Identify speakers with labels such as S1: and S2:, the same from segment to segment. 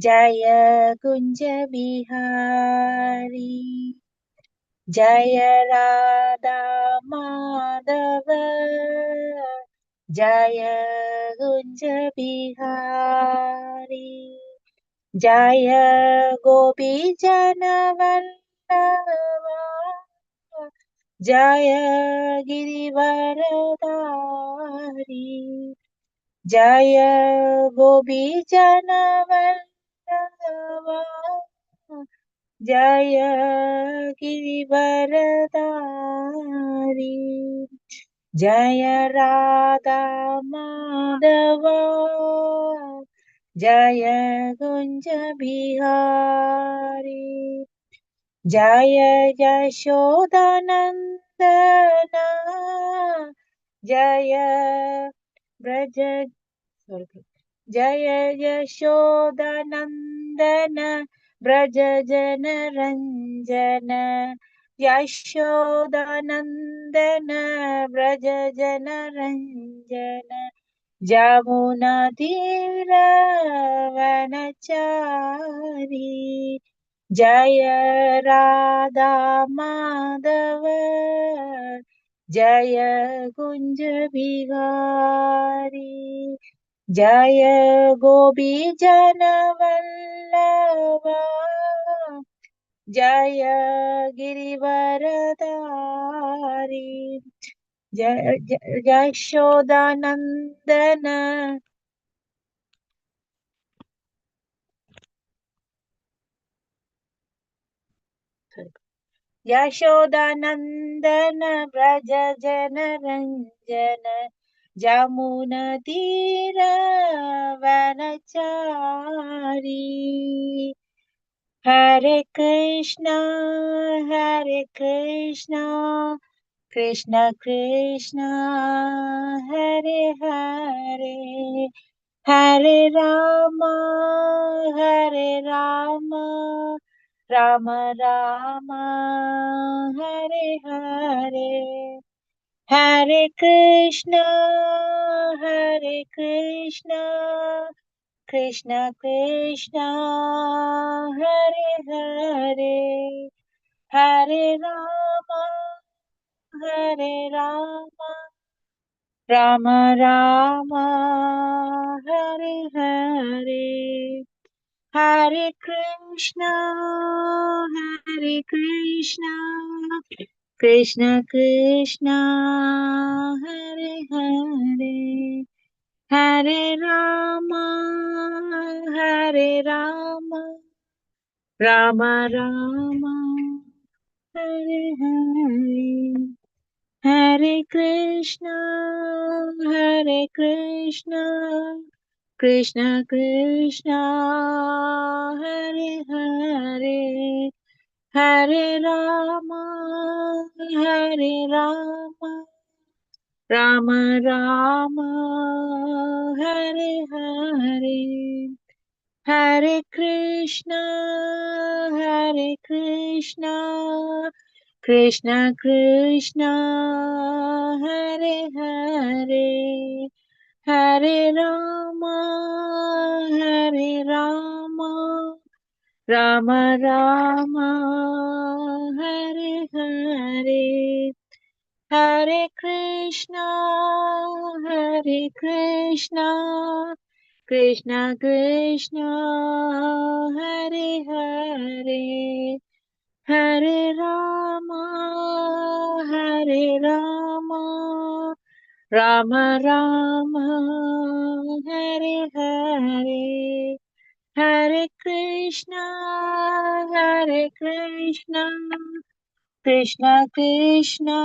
S1: Jaya Kunja Bihari, Jaya Radha Madhava, Jaya Kunja Bihari, Jaya Gopi Janavallabha, Jaya Girivaradari, Jaya Gopi Janavallabha, Jaya Girivaradari, Jaya Radha Madhava, Jaya Gunja Bihari, Jaya Yashodanandana, Jaya Braja, sorry, Jaya Yashodanandana, Braja Jana Ranjana, Yashodanandana, Braja Jana Ranjana, Jamuna Tira Vanachari, Jaya Radha Madhava, Jaya Kunja Bihari, Jaya Gopi Jana Vallabha, Jaya Girivaradari, Jaya Yashodanandana, Yashodanandana Braja Jana Ranjana Jamuna Tira Vanachari, Hare Krishna, Hare Krishna, Krishna Krishna, Hare Hare, Hare Rama, Hare Rama, Rama Rama, Hare Hare, Hare Krishna, Hare Krishna, Krishna Krishna, Hare Hare, Hare Rama, Hare Rama, Rama Rama, Hare Hare, Hare Krishna, Hare Krishna, Krishna Krishna, Hare Hare, Hare Rama, Hare Rama, Rama Rama, Hare Hare, Hare Krishna, Hare Krishna, Krishna Krishna, Hare Hare, Hare Rama, Hare Rama, Rama Rama, Hare Hare, Hare Krishna, Hare Krishna, Krishna Krishna, Hare Hare, Hare Rama, Hare Rama, Rama Rama, Hare Hare, Hare Krishna, Hare Krishna, Krishna Krishna, Hare Hare, Hare Rama, Hare Rama, Rama Rama, Hare Hare, Hare Krishna, Hare Krishna, Krishna Krishna,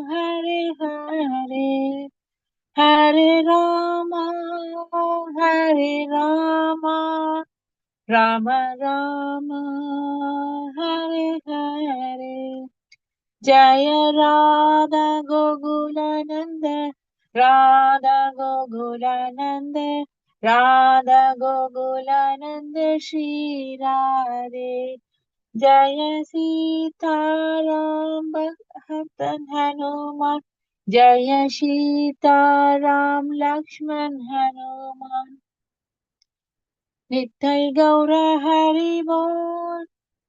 S1: Hare Hare, Hare Rama, Hare Rama, Rama Rama, Hare Hare, Jaya Radha Gokulananda, Radha Gokulananda, Radha Gokulananda, Shri Radhe, Jaya Sita Ram Bhaktan Hanuman, Jaya Sita Ram Lakshman Hanuman, Nittai Gaura Hari Bol,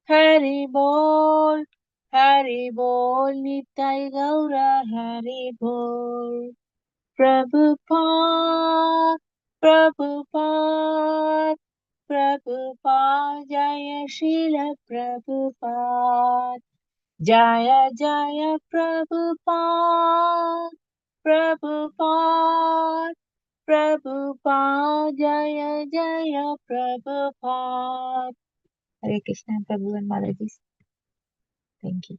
S1: Hari Bol, Hari Bol, Nittai Gaura Hari Bol. Prabhupada, Prabhupada, Prabhupada, Jaya Srila Prabhupada. Jaya Jaya Prabhupada, Prabhupada, Prabhupada, Jaya Jaya Prabhupada. Hare Krishna, Prabhu and Mataji. Thank you.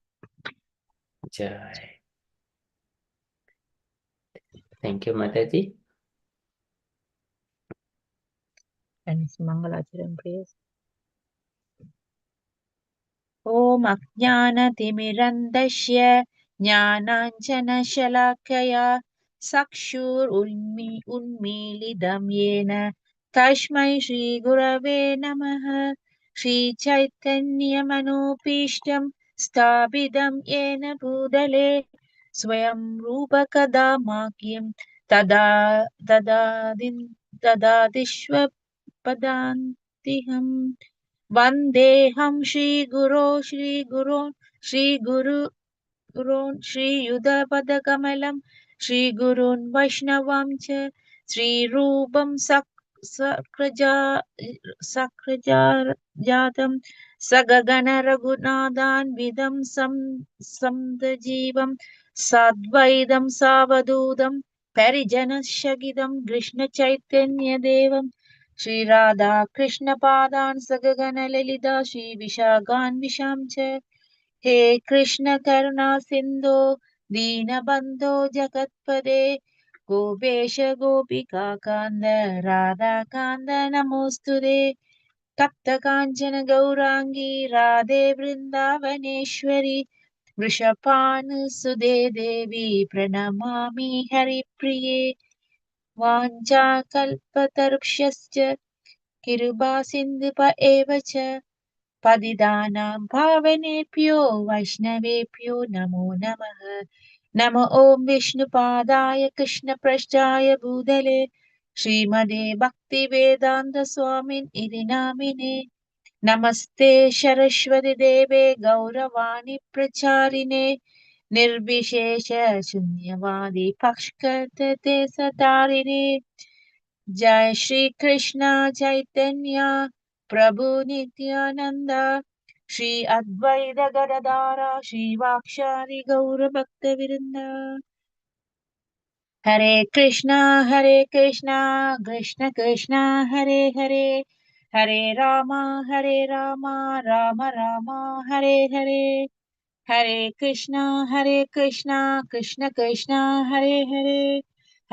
S2: Jai. Thank you, Mataji.
S1: And it's Mangalacharan prayers. ॐ अज्ञानतिमिरन्दस्य ज्ञानाञ्जनशलाकया उन्मीलितं येन तस्मै श्रीगुरवे नमः श्रीचैतन्यमनोपीष्टं स्थापितं येन भूतले स्वयं रूपकदा माक्यं ददादिष्वपदान्तिहम् वन्देऽहं श्रीगुरोन् श्रीयुधपदकमलं श्रीगुरून् वैष्णवां च श्रीरूपं सक्रजातं सगगण रघुनाथान्वितं सन्दजीवं साद्वैतं सावधूतं परिजनसहितं कृष्णचैतन्यदेवं श्रीराधा कृष्णपादान् सगगण ललिता श्रीविशाखान्विषां च हे कृष्ण करुणा सिन्धो दीनबन्धो जगत्पदे गोपेश गोपिका कान्द राधाकान्द नमोऽस्तुते तप्तकाञ्चन गौराङ्गी राधे वृन्दावनेश्वरी वृषभानुसुते देवी प्रणमामि हरिप्रिये वाञ्छाकल्पतरुक्षश्च कृपासिन्धुप एव च पतितानां पावनेभ्यो वैष्णवेभ्यो नमो नमः नमो ॐ विष्णुपादाय कृष्णपृष्ठाय भूतले श्रीमते भक्तिवेदान्तस्वामिन् इति नामिने नमस्ते सरस्वति देवे गौरवाणि प्रचारिणे निर्विशेष शून्यवादी पक्षकर्तते सतारिणे जय श्री कृष्ण चैतन्य प्रभु नित्यानंद श्री अद्वैत गदाधर श्रीवाक्षारि गौर भक्तवृंद हरे Krishna Krishna Krishna Hare Hare Hare Ram Ram Ram Hare Hare Hare Krishna Krishna Krishna Hare Hare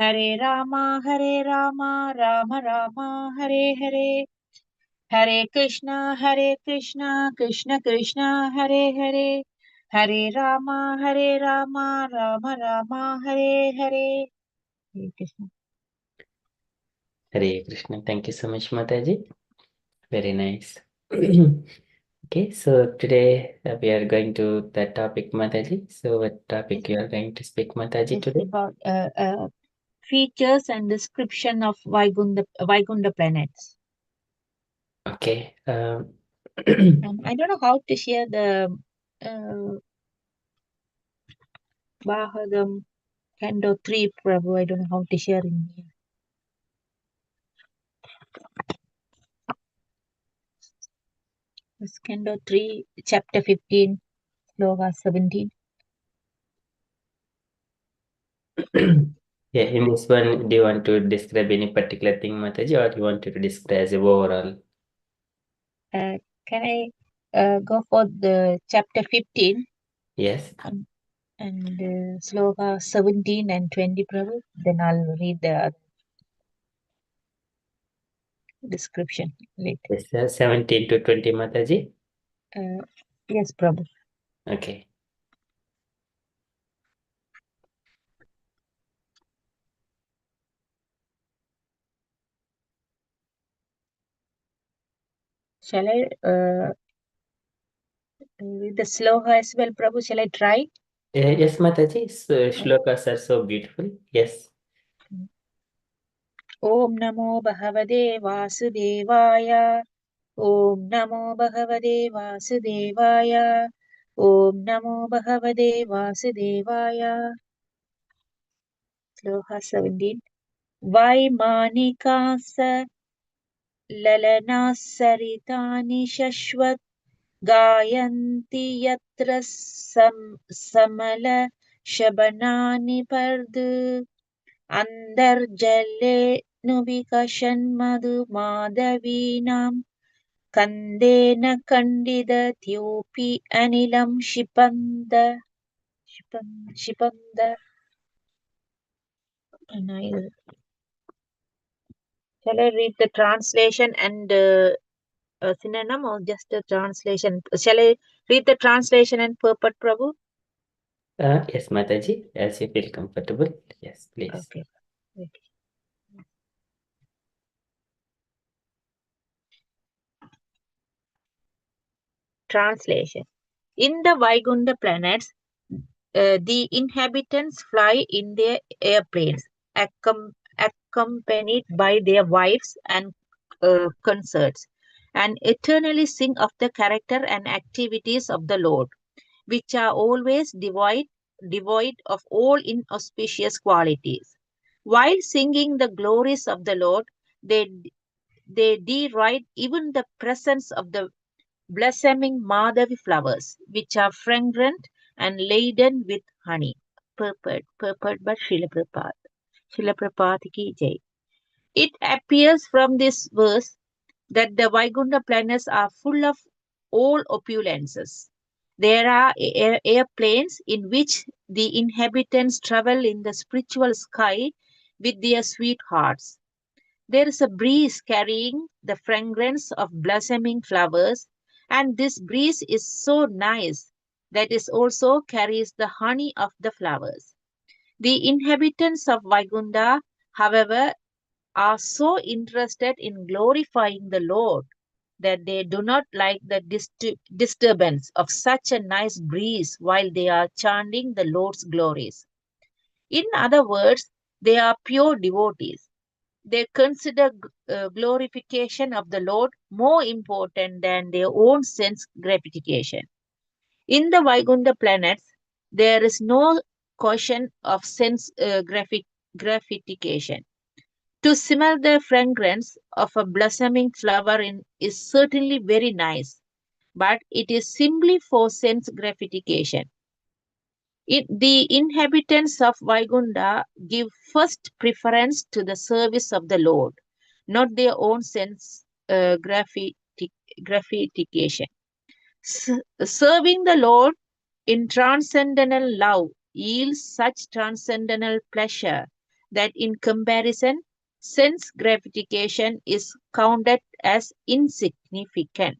S1: Hare Ram Ram Ram Hare Hare Hare Krishna Krishna Krishna Hare Hare Hare Ram Ram Ram Hare Hare Hare Krishna
S2: Hare Krishna. Thank you so much, Mataji. Very nice. Okay, so today we are going to the topic, Mataji. So what topic you are going to speak, Mataji,
S1: It's
S2: today?
S1: about features and description of Vaikunta planets.
S2: Okay.
S1: I don't know how to share the Bhagavatam Canto 3, Prabhu. I don't know how to share in here. It's Canto 3, Chapter 15, Sloka 17.
S2: Yeah, in this one, do you want to describe any particular thing, Mataji, or you want to describe as a overall?
S1: Can I go for the Chapter 15
S2: Yes.
S1: and Sloka 17 and 20, Prabhu? Then I'll read the description later.
S2: Yes, 17 to 20, Mataji.
S1: Yes, Prabhu.
S2: Okay.
S1: Shall I read the sloka as well, Prabhu? Shall I try?
S2: Yes, Mataji. So, shlokas are so beautiful. Yes.
S1: Om Namo Bhagavate Vasudevaya. Om Namo Bhagavate Vasudevaya. Om Namo Bhagavate Vasudevaya. Sloka 17. Vaimanikasa Lalana Saritani Shashwat Gayanti Yatra Samala Shabanani Pardu Andarjale Nubikashan Madhu Madhavinam Kandena Kandida Thyopi Anilam Shipanda. Shall I read the translation and synonym or just the translation? Shall I read the translation and purport, Prabhu?
S2: Yes, Mataji, as you feel comfortable. Yes, please.
S1: Okay. Translation. In the Vaikunta planets, the inhabitants fly in their airplanes, accompanied by their wives and consorts, and eternally sing of the character and activities of the Lord, which are always devoid of all inauspicious qualities. While singing the glories of the Lord, they deride even the presence of the blossoming Madhavi flowers, which are fragrant and laden with honey. Purport by Srila Prabhupada. Srila Prabhupada ki jai. It appears from this verse that the Vaikunta planets are full of all opulences. There are airplanes in which the inhabitants travel in the spiritual sky with their sweethearts. There is a breeze carrying the fragrance of blossoming flowers, and this breeze is so nice that it also carries the honey of the flowers. The inhabitants of Vaikunta, however, are so interested in glorifying the Lord that they do not like the disturbance of such a nice breeze while they are chanting the Lord's glories. In other words, they are pure devotees. They consider glorification of the Lord more important than their own sense gratification. In the Vaikunta planets, there is no question of sense gratification. To smell the fragrance of a blossoming flower is certainly very nice, but it is simply for sense gratification. The inhabitants of Vaikunta give first preference to the service of the Lord, not their own sense gratification. Serving the Lord in transcendental love yields such transcendental pleasure that in comparison, sense gratification is counted as insignificant.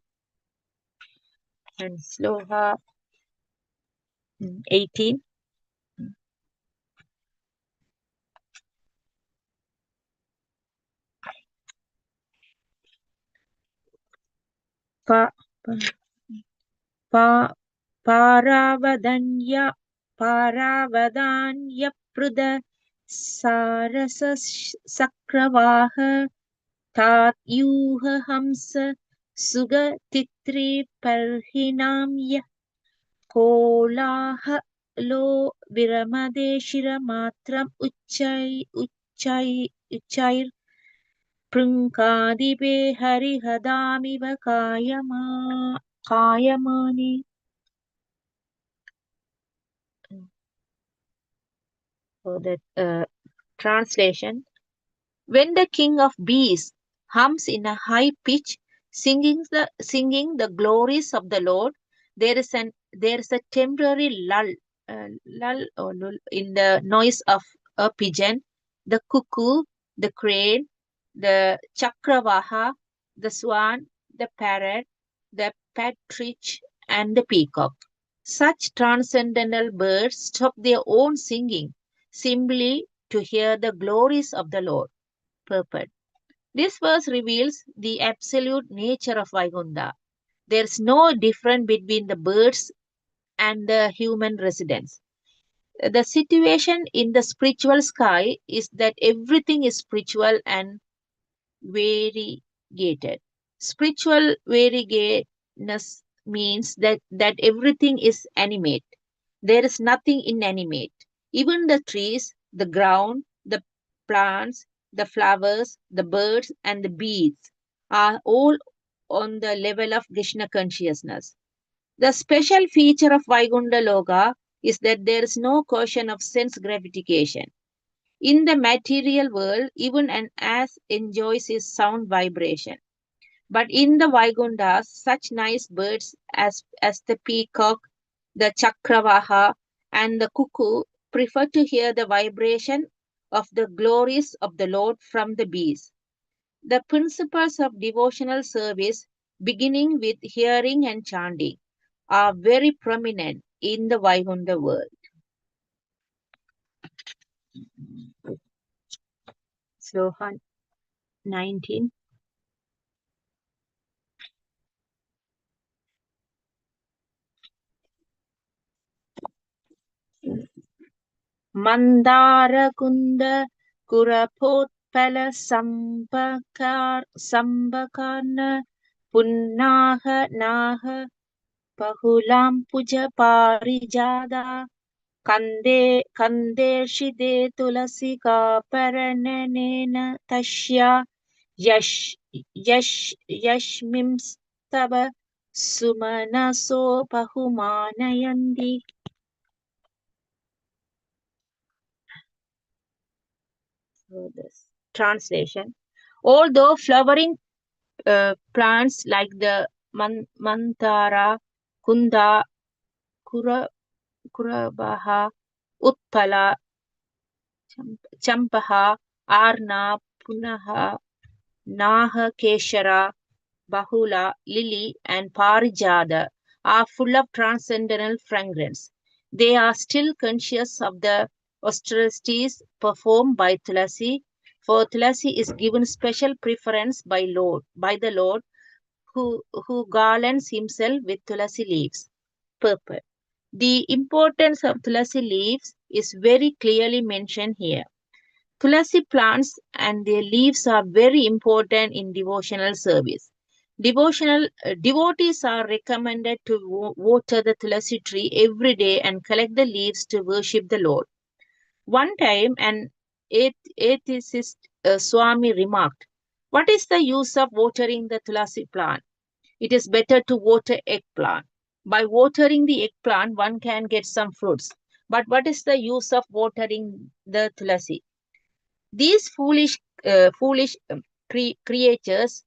S1: And Sloha 18. Pa, pa, Paravadanya Paravadanya Sarasa Sakravaha Tat Yuha Hamsa Suga Titri Parhinamya Kolaha Lo Viramade Shiramatram Uchair Prunkadibe Harihadamiva Kayamani. So that translation. When the king of bees hums in a high pitch, singing the glories of the Lord, there is a temporary lull in the noise of a pigeon, the cuckoo, the crane, the chakravaha, the swan, the parrot, the partridge, and the peacock. Such transcendental birds stop their own singing simply to hear the glories of the Lord. Purport. This verse reveals the absolute nature of Vaikunta. There is no difference between the birds and the human residents. The situation in the spiritual sky is that everything is spiritual and variegated. Spiritual variegatedness means that everything is animate. There is nothing inanimate. Even the trees, the ground, the plants, the flowers, the birds, and the bees are all on the level of Krishna consciousness. The special feature of Vaikunta Loka is that there is no question of sense gratification. In the material world, even an ass enjoys his sound vibration. But in the Vaikunthas, such nice birds as the peacock, the chakravaha, and the cuckoo prefer to hear the vibration of the glories of the Lord from the bees. The principles of devotional service, beginning with hearing and chanting, are very prominent in the Vaikunta world. Sloha 19. Mandarakunda Kurapotpala Sambakarna Punnaha Naha Pahulam Puja Parijada Kandeshide Tulasika Parananena Tashya Yashmimstava Sumanaso Pahumanayandi. Translation. Although flowering plants like the Mantara, Kunda, Kurabaha, Utpala, Champaha, Arna, Punaha, Naha, Keshara, Bahula, Lily, and Parijada are full of transcendental fragrance. They are still conscious of the austerities performed by Tulasi, for Tulasi is given special preference by the Lord who garlands himself with Tulasi leaves. Purport. The importance of Tulasi leaves is very clearly mentioned here. Tulasi plants and their leaves are very important in devotional service. Devotees are recommended to water the Tulasi tree every day and collect the leaves to worship the Lord. One time, an atheist Swami remarked, "What is the use of watering the Tulasi plant? It is better to water eggplant. By watering the eggplant, one can get some fruits. But what is the use of watering the Tulasi?" These foolish creatures,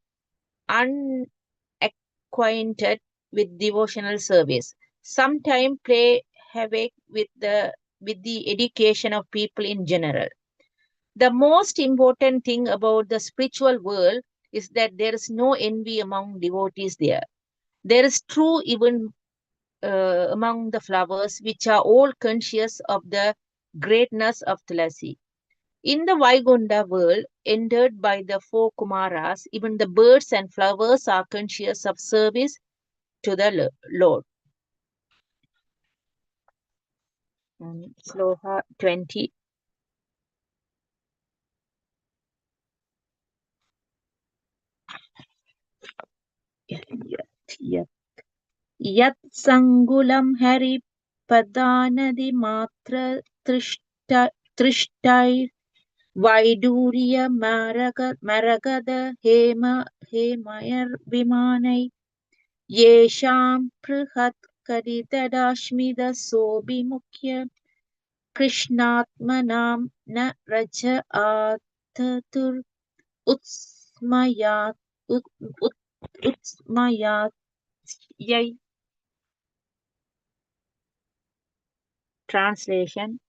S1: unacquainted with devotional service, sometimes play havoc with the education of people in general. The most important thing about the spiritual world is that there is no envy among devotees there. There is true even among the flowers, which are all conscious of the greatness of Tulasi. In the Vaikunta world, entered by the four Kumaras, even the birds and flowers are conscious of service to the Lord. Sloha 20. Yat Sangulam Hari Padanadi Matra Trishtai Vaidurya Maragada Hemayar Vimanai Yesham Prihat Karitadashmida Sobimukya Krishnatmanam na Raja Atatur Utsmayat Utsmayat Yay. Translation.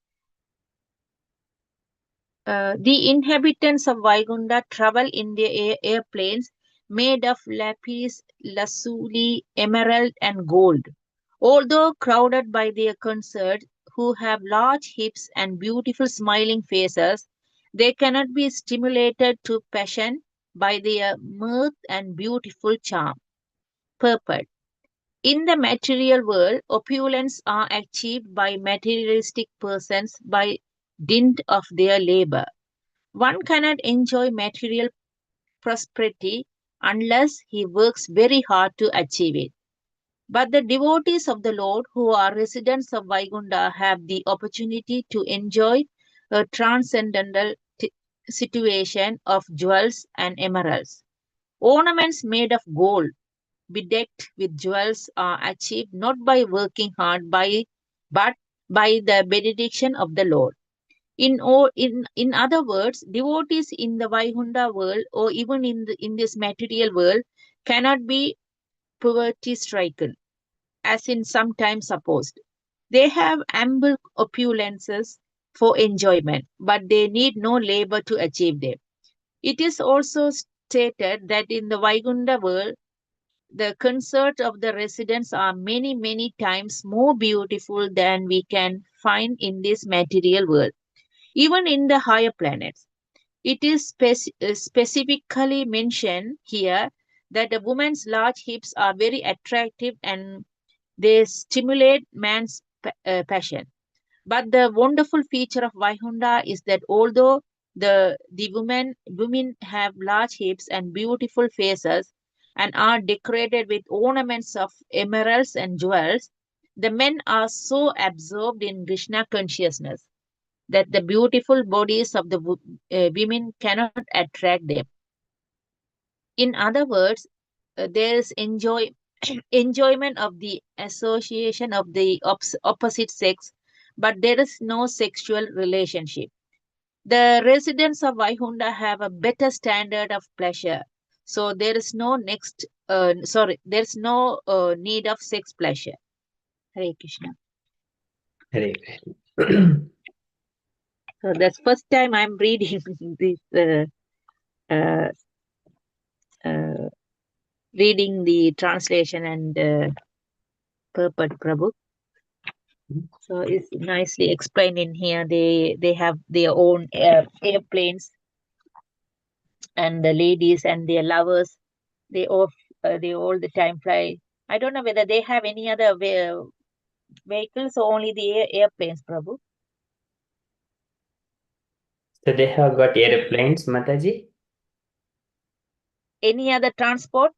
S1: The inhabitants of Vaikunta travel in their airplanes made of lapis lazuli, emerald, and gold. Although crowded by their consorts, who have large hips and beautiful smiling faces, they cannot be stimulated to passion by their mirth and beautiful charm. Purport. In the material world, opulence are achieved by materialistic persons by dint of their labor. One cannot enjoy material prosperity unless he works very hard to achieve it. But the devotees of the Lord who are residents of Vaikunta have the opportunity to enjoy a transcendental situation of jewels and emeralds. Ornaments made of gold, bedecked with jewels, are achieved not by working hard, but by the benediction of the Lord. In other words, devotees in the Vaikunta world or even in this material world cannot be poverty stricken, as in sometimes supposed. They have ample opulences for enjoyment, but they need no labor to achieve them. It is also stated that in the Vaikunta world, the concerts of the residents are many, many times more beautiful than we can find in this material world, even in the higher planets. It is specifically mentioned here that a woman's large hips are very attractive and they stimulate man's passion. But the wonderful feature of Vaihunda is that although the women have large hips and beautiful faces and are decorated with ornaments of emeralds and jewels, the men are so absorbed in Krishna consciousness that the beautiful bodies of the women cannot attract them. In other words, there is enjoyment of the association of the opposite sex, but there is no sexual relationship. The residents of Vaihunda have a better standard of pleasure, so there is no there's no need of sex pleasure. Hare Krishna.
S2: Hare Krishna.
S1: So that's first time I'm reading this uh, uh, reading the translation and purport, Prabhu. So it's nicely explained in here. They have their own airplanes, and the ladies and their lovers. They all the time fly. I don't know whether they have any other vehicles or only the airplanes, Prabhu.
S2: So they have got airplanes, Mataji.
S1: Any other transport?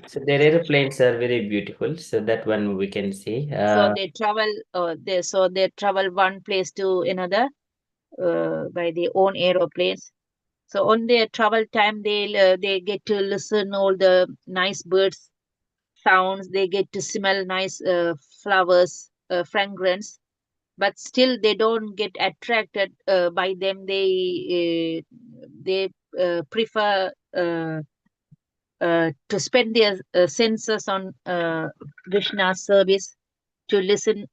S2: So their airplanes are very beautiful. So that one we can see.
S1: So they travel. They travel one place to another by their own aeroplanes. So on their travel time, they get to listen all the nice birds sounds. They get to smell nice flowers, fragrance. But still, they don't get attracted by them. They prefer to spend their senses on Krishna's service, to listen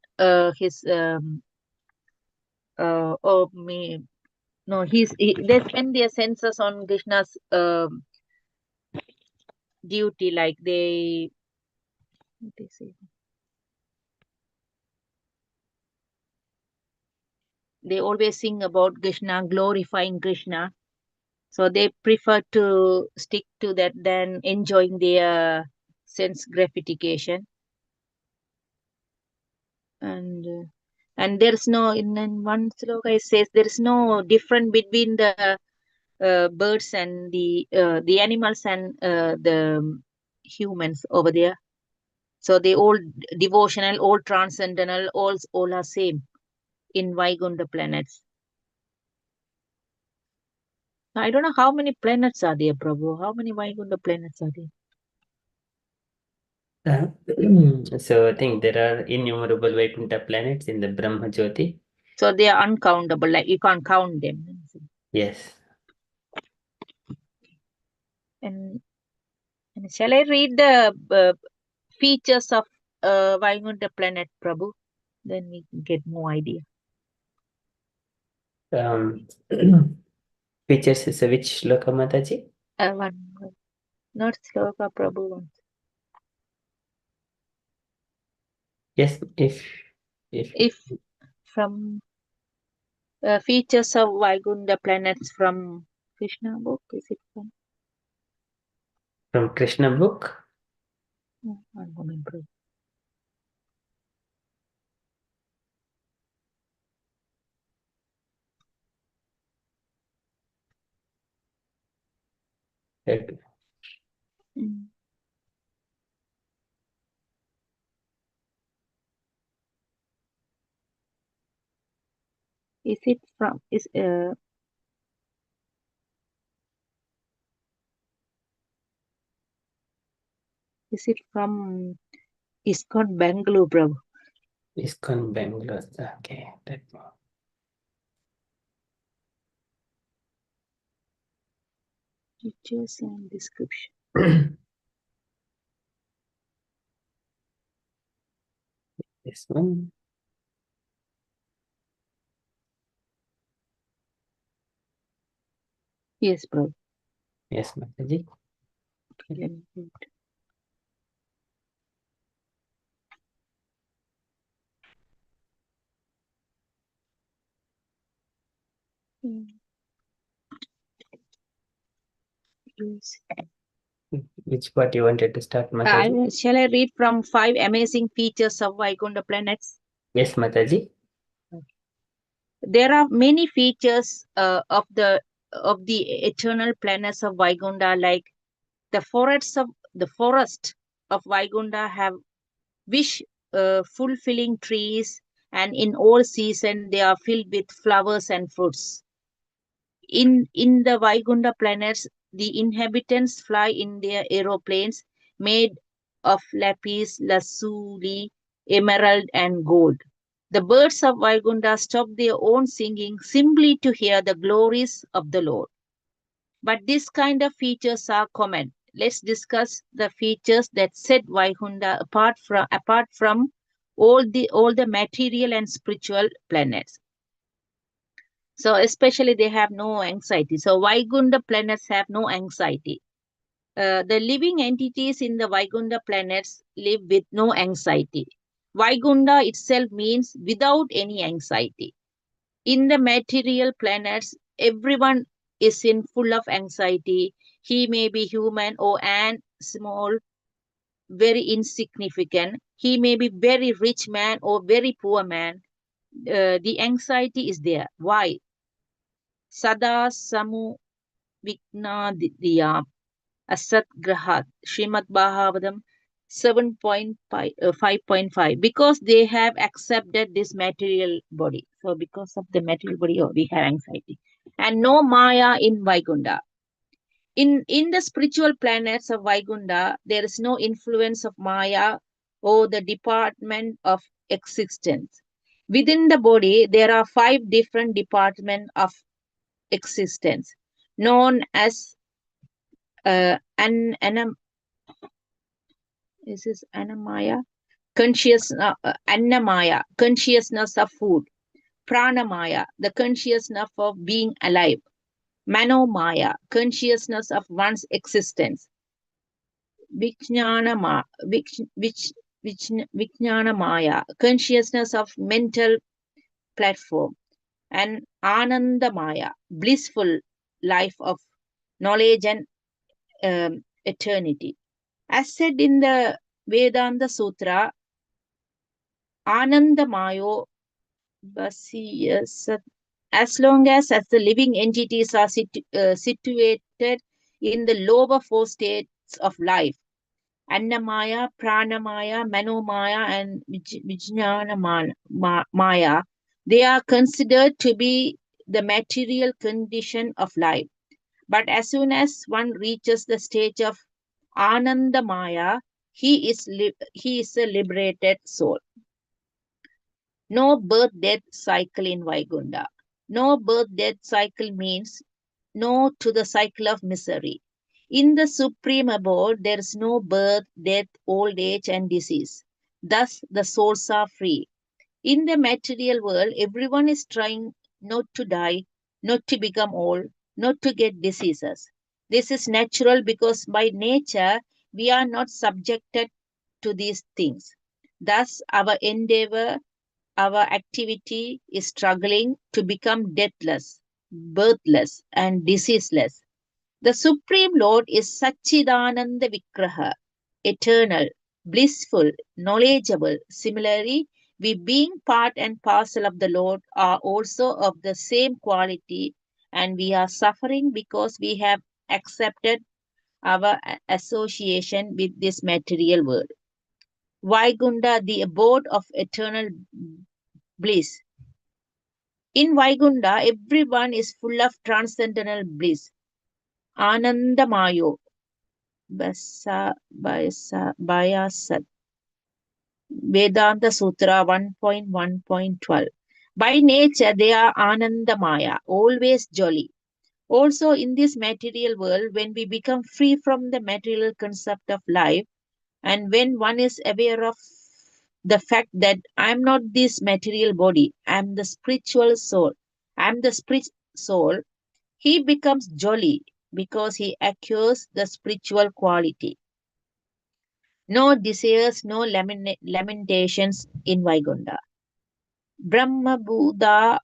S1: his or me no they spend their senses on Krishna's duty, like what they say, they always sing about Krishna, glorifying Krishna. So they prefer to stick to that than enjoying their sense gratification. And there's no, in one sloka it says there is no difference between the birds and the animals and the humans over there. So they all devotional, all transcendental, all are same in Vaikunta planets. I don't know how many planets are there, Prabhu. How many Vaikunta planets are there?
S2: So I think there are innumerable Vaikunta planets in the Brahma Jyoti.
S1: So they are uncountable, like you can't count them.
S2: Yes.
S1: And shall I read the features of Vaikunta planet, Prabhu? Then we get more idea.
S2: Features is which shloka, Mataji?
S1: One, not sloka, Prabhu. One.
S2: Yes,
S1: If from features of Vaikunta planets from Krishna book, is it from?
S2: from Krishna book. Okay.
S1: Mm. Is it from ISKCON Bangalore, bro?
S2: ISKCON Bangalore. Okay.
S1: Features and description.
S2: This one.
S1: Yes, bro.
S2: Yes, Mataji.
S1: Let me read. Mm. Yes.
S2: Which part you wanted to start, Mataji?
S1: Shall I read from 5 amazing features of Vaikunta planets?
S2: Yes, Mataji.
S1: There are many features of the eternal planets of Vaikunta, like the forest of Vaikunta have wish fulfilling trees, and in all season they are filled with flowers and fruits. In the Vaikunta planets, the inhabitants fly in their aeroplanes made of lapis lazuli, emerald, and gold. The birds of Vaikunta stop their own singing simply to hear the glories of the Lord. But this kind of features are common. Let's discuss the features that set Vaikunta apart from all the material and spiritual planets. So especially they have no anxiety. So Vaikunta planets have no anxiety. The living entities in the Vaikunta planets live with no anxiety. Vaikunta itself means without any anxiety. In the material planets, everyone is in full of anxiety. He may be human or an small, very insignificant. He may be very rich man or very poor man. The anxiety is there. Why? Sada samu Vignadiyam Asat Grahat Srimad Bhagavatam 7.5, because they have accepted this material body. So because of the material body, we have anxiety. And no Maya in Vaikunta. In the spiritual planets of Vaikunta, there is no influence of Maya or the department of existence. Within the body, there are 5 different departments of existence, known as an this is anamaya annamaya, consciousness of food; pranamaya, the consciousness of being alive; manomaya, consciousness of one's existence; vijnanama vijnanamaya, consciousness of mental platform; and anandamaya, blissful life of knowledge and eternity. As said in the Vedanta Sutra, Anandamayo Vasiyasat, as long as the living entities are situated in the lower 4 states of life, Annamaya, Pranamaya, Manomaya, and Vijnana Maya, they are considered to be the material condition of life. But as soon as one reaches the stage of Anandamaya, he is a liberated soul. No birth-death cycle in Vaikunta. No birth-death cycle means no to the cycle of misery. In the supreme abode, there is no birth, death, old age, and disease. Thus, the souls are free. In the material world, everyone is trying not to die, not to become old, not to get diseases. This is natural because by nature, we are not subjected to these things. Thus, our endeavor, our activity is struggling to become deathless, birthless, and diseaseless. The Supreme Lord is Satchidananda Vigraha, eternal, blissful, knowledgeable. Similarly, we being part and parcel of the Lord are also of the same quality, and we are suffering because we have accepted our association with this material world. Vaikunta, the abode of eternal bliss. In Vaikunta, everyone is full of transcendental bliss. Anandamayo, Bayasat, Vedanta Sutra 1.1.12. By nature, they are Anandamaya, always jolly. Also, in this material world, when we become free from the material concept of life, and when one is aware of the fact that I'm not this material body, I'm the spiritual soul, I'm the spirit soul, he becomes jolly because he acquires the spiritual quality. No desires, no lamentations in Vaikunta. Brahma Buddha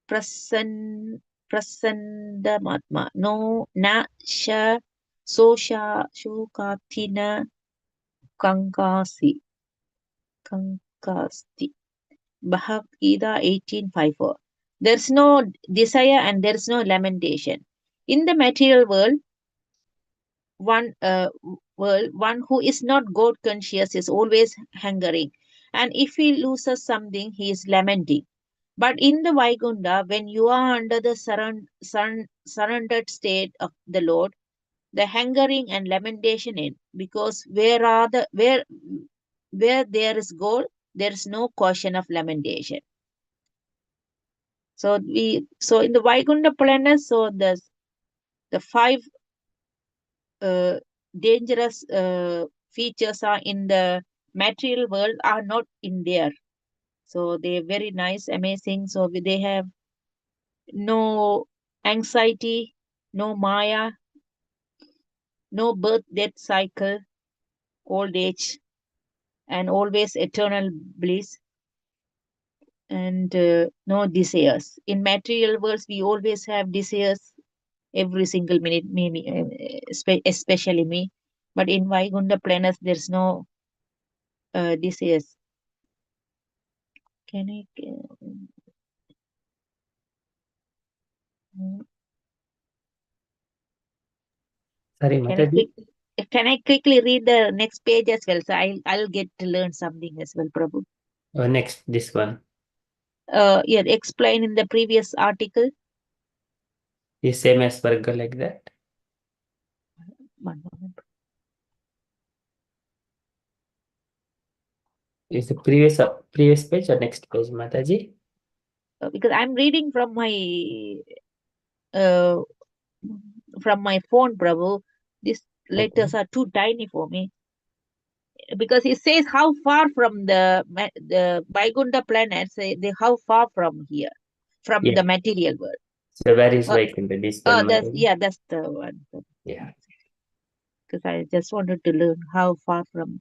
S1: Prasandamatma. No na sha sosha shukatina kankasi kankasti. Bhagavad Gita 18:54. There's no desire and there's no lamentation. In the material one one who is not God conscious is always hungering, and if he loses something, he is lamenting. But in the Vaikunta, when you are under the surrendered state of the Lord, the hungering and lamentation end, because where there is God, there is no question of lamentation. So in the Vaikunta planet, so the five uh, dangerous features are in the material world are not in there. So they're very nice, amazing. So they have no anxiety, no maya, no birth death cycle, old age, and always eternal bliss, and no desires. In material worlds, we always have desires every single minute, maybe especially me. But in Vaikunta planets, there's no desires. Can I?
S2: Sorry,
S1: Can I
S2: Mataji.
S1: quick? Can I quickly read the next page as well? So I'll get to learn something as well, Prabhu.
S2: Next, this one.
S1: Yeah, explain in the previous article.
S2: Is same as Varga like that?
S1: One moment.
S2: Is the previous page or next page, Mataji?
S1: Because I'm reading uh, from my phone, Prabhu. These letters
S2: Okay.
S1: are too tiny for me. Because it says how far from the Vaikunta planets, how far from here, from
S2: Yeah.
S1: the material world.
S2: So where is
S1: Uh,
S2: Vaikunta? This one, Mataji?
S1: that's the one.
S2: Yeah.
S1: Because I just wanted to learn how far from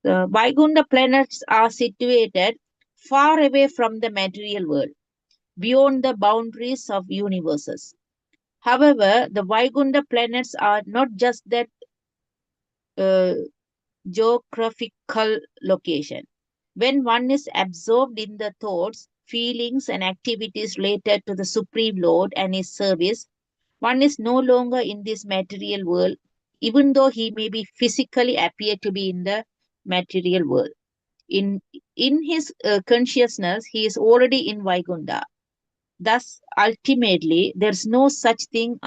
S1: the Vaikunta planets are situated far away from the material world, beyond the boundaries of universes. However, the Vaikunta planets are not just that uh, geographical location. When one is absorbed in the thoughts, feelings, and activities related to the Supreme Lord and His service, one is no longer in this material world, even though he may be physically appear to be in the material world. In in his consciousness, he is already in Vaikunta. Thus, ultimately, there's no such thing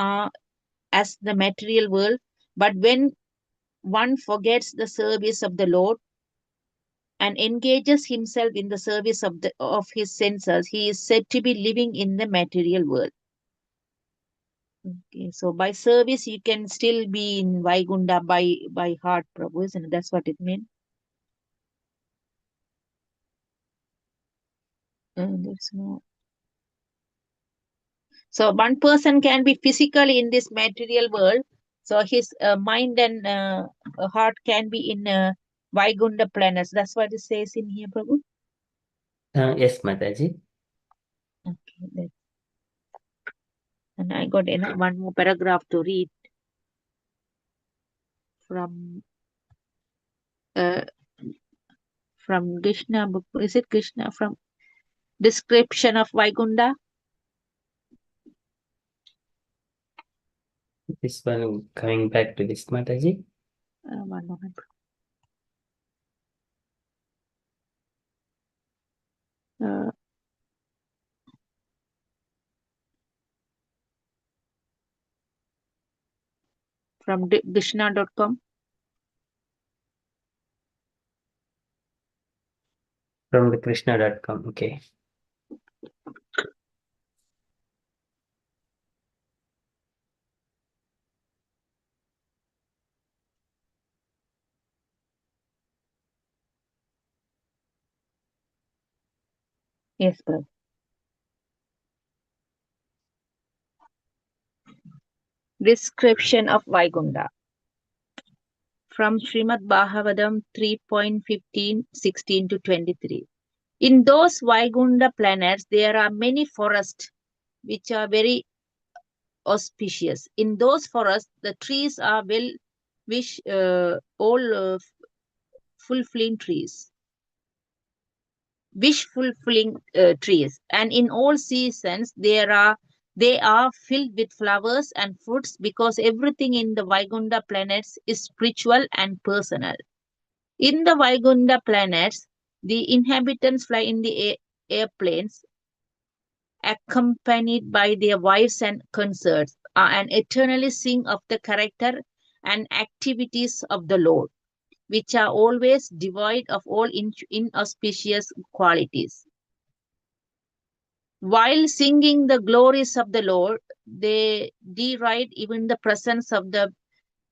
S1: as the material world. But when one forgets the service of the Lord and engages himself in the service of his senses, he is said to be living in the material world. Okay, so by service you can still be in Vaikunta by heart, Prabhu, isn't it? That's what it means. There's no. So one person can be physically in this material world. So his mind and heart can be in Vaikunta planets. That's what it says in here, Prabhu.
S2: Yes, Mataji.
S1: Okay, and I got one more paragraph to read from uh, from Krishna book. Is it Krishna from description of Vaikunta?
S2: This one coming back to this Mataji.
S1: One moment. From Krishna.com.
S2: From the Krishna.com. Okay.
S1: Yes, Prabhu. Description of Vaikunta. From Srimad Bhagavatam 3.15, 16 to 23. In those Vaikunta planets, there are many forests which are very auspicious. In those forests, the trees are all fulfilling trees, wish fulfilling trees, and in all seasons they are filled with flowers and fruits because everything in the Vaikunta planets is spiritual and personal. In the Vaikunta planets, the inhabitants fly in the airplanes accompanied by their wives and consorts, and eternally sing of the character and activities of the Lord, which are always devoid of all inauspicious qualities. While singing the glories of the Lord, they deride even the presence of the.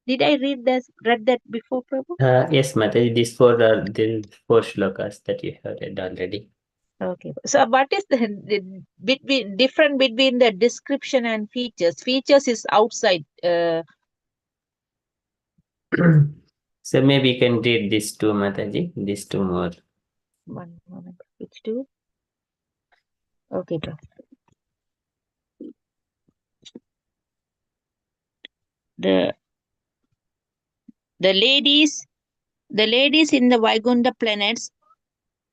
S1: Did I read that before, Prabhu?
S2: Yes, Mataji, these four are the four shlokas that you have read already.
S1: Okay. So, what is the difference between the description and features? Features is outside.
S2: So maybe you can read these two, Mataji, these two more.
S1: One moment. Which two? Okay, Prabhu. The the ladies in the Vaikunta planets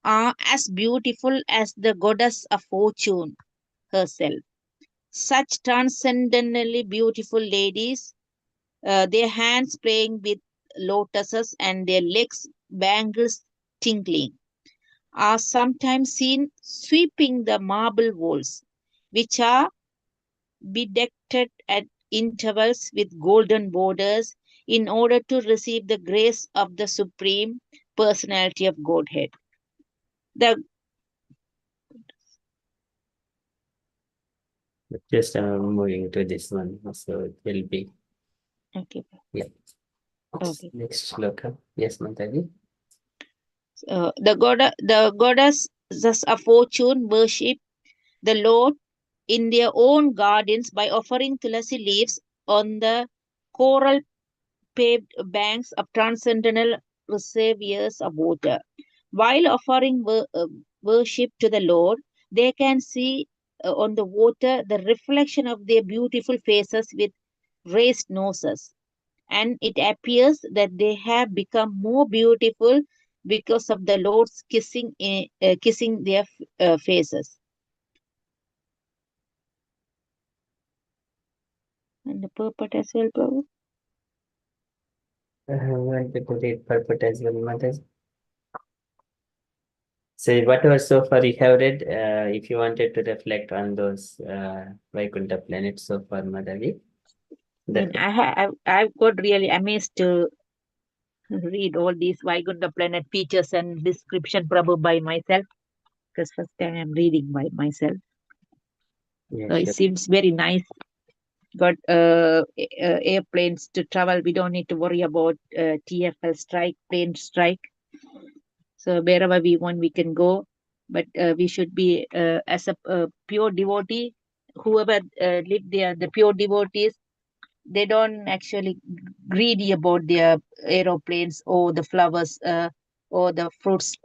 S1: are as beautiful as the goddess of fortune herself. Such transcendently beautiful ladies, their hands playing with lotuses and their legs bangles tinkling, are sometimes seen sweeping the marble walls, which are bedecked at intervals with golden borders in order to receive the grace of the Supreme Personality of Godhead. The
S2: Just moving to this one, so it will be.
S1: okay.
S2: Yeah.
S1: Okay.
S2: Next shloka. Yes, Mataji.
S1: The goddesses of fortune worship the Lord in their own gardens by offering tulasi leaves on the coral paved banks of transcendental reservoirs of water. While offering worship to the Lord, they can see on the water the reflection of their beautiful faces with raised noses, and it appears that they have become more beautiful because of the Lord's kissing their faces. And the purport as well, Prabhu.
S2: I want to read purport as well, Mataji. So whatever so far you have read, if you wanted to reflect on those Vaikunta planets so far, Mataji, that
S1: I've got really amazed to read all these Vaikunta planet features and description, Prabhu, by myself, because first time I'm reading by myself.
S2: yeah,
S1: So it
S2: sure.
S1: seems very nice. Got airplanes to travel. We don't need to worry about TFL strike, plane strike. So wherever we want, we can go. But we should be, as a pure devotee, whoever live there, the pure devotees, they don't actually greedy about their aeroplanes or the flowers or the fruits.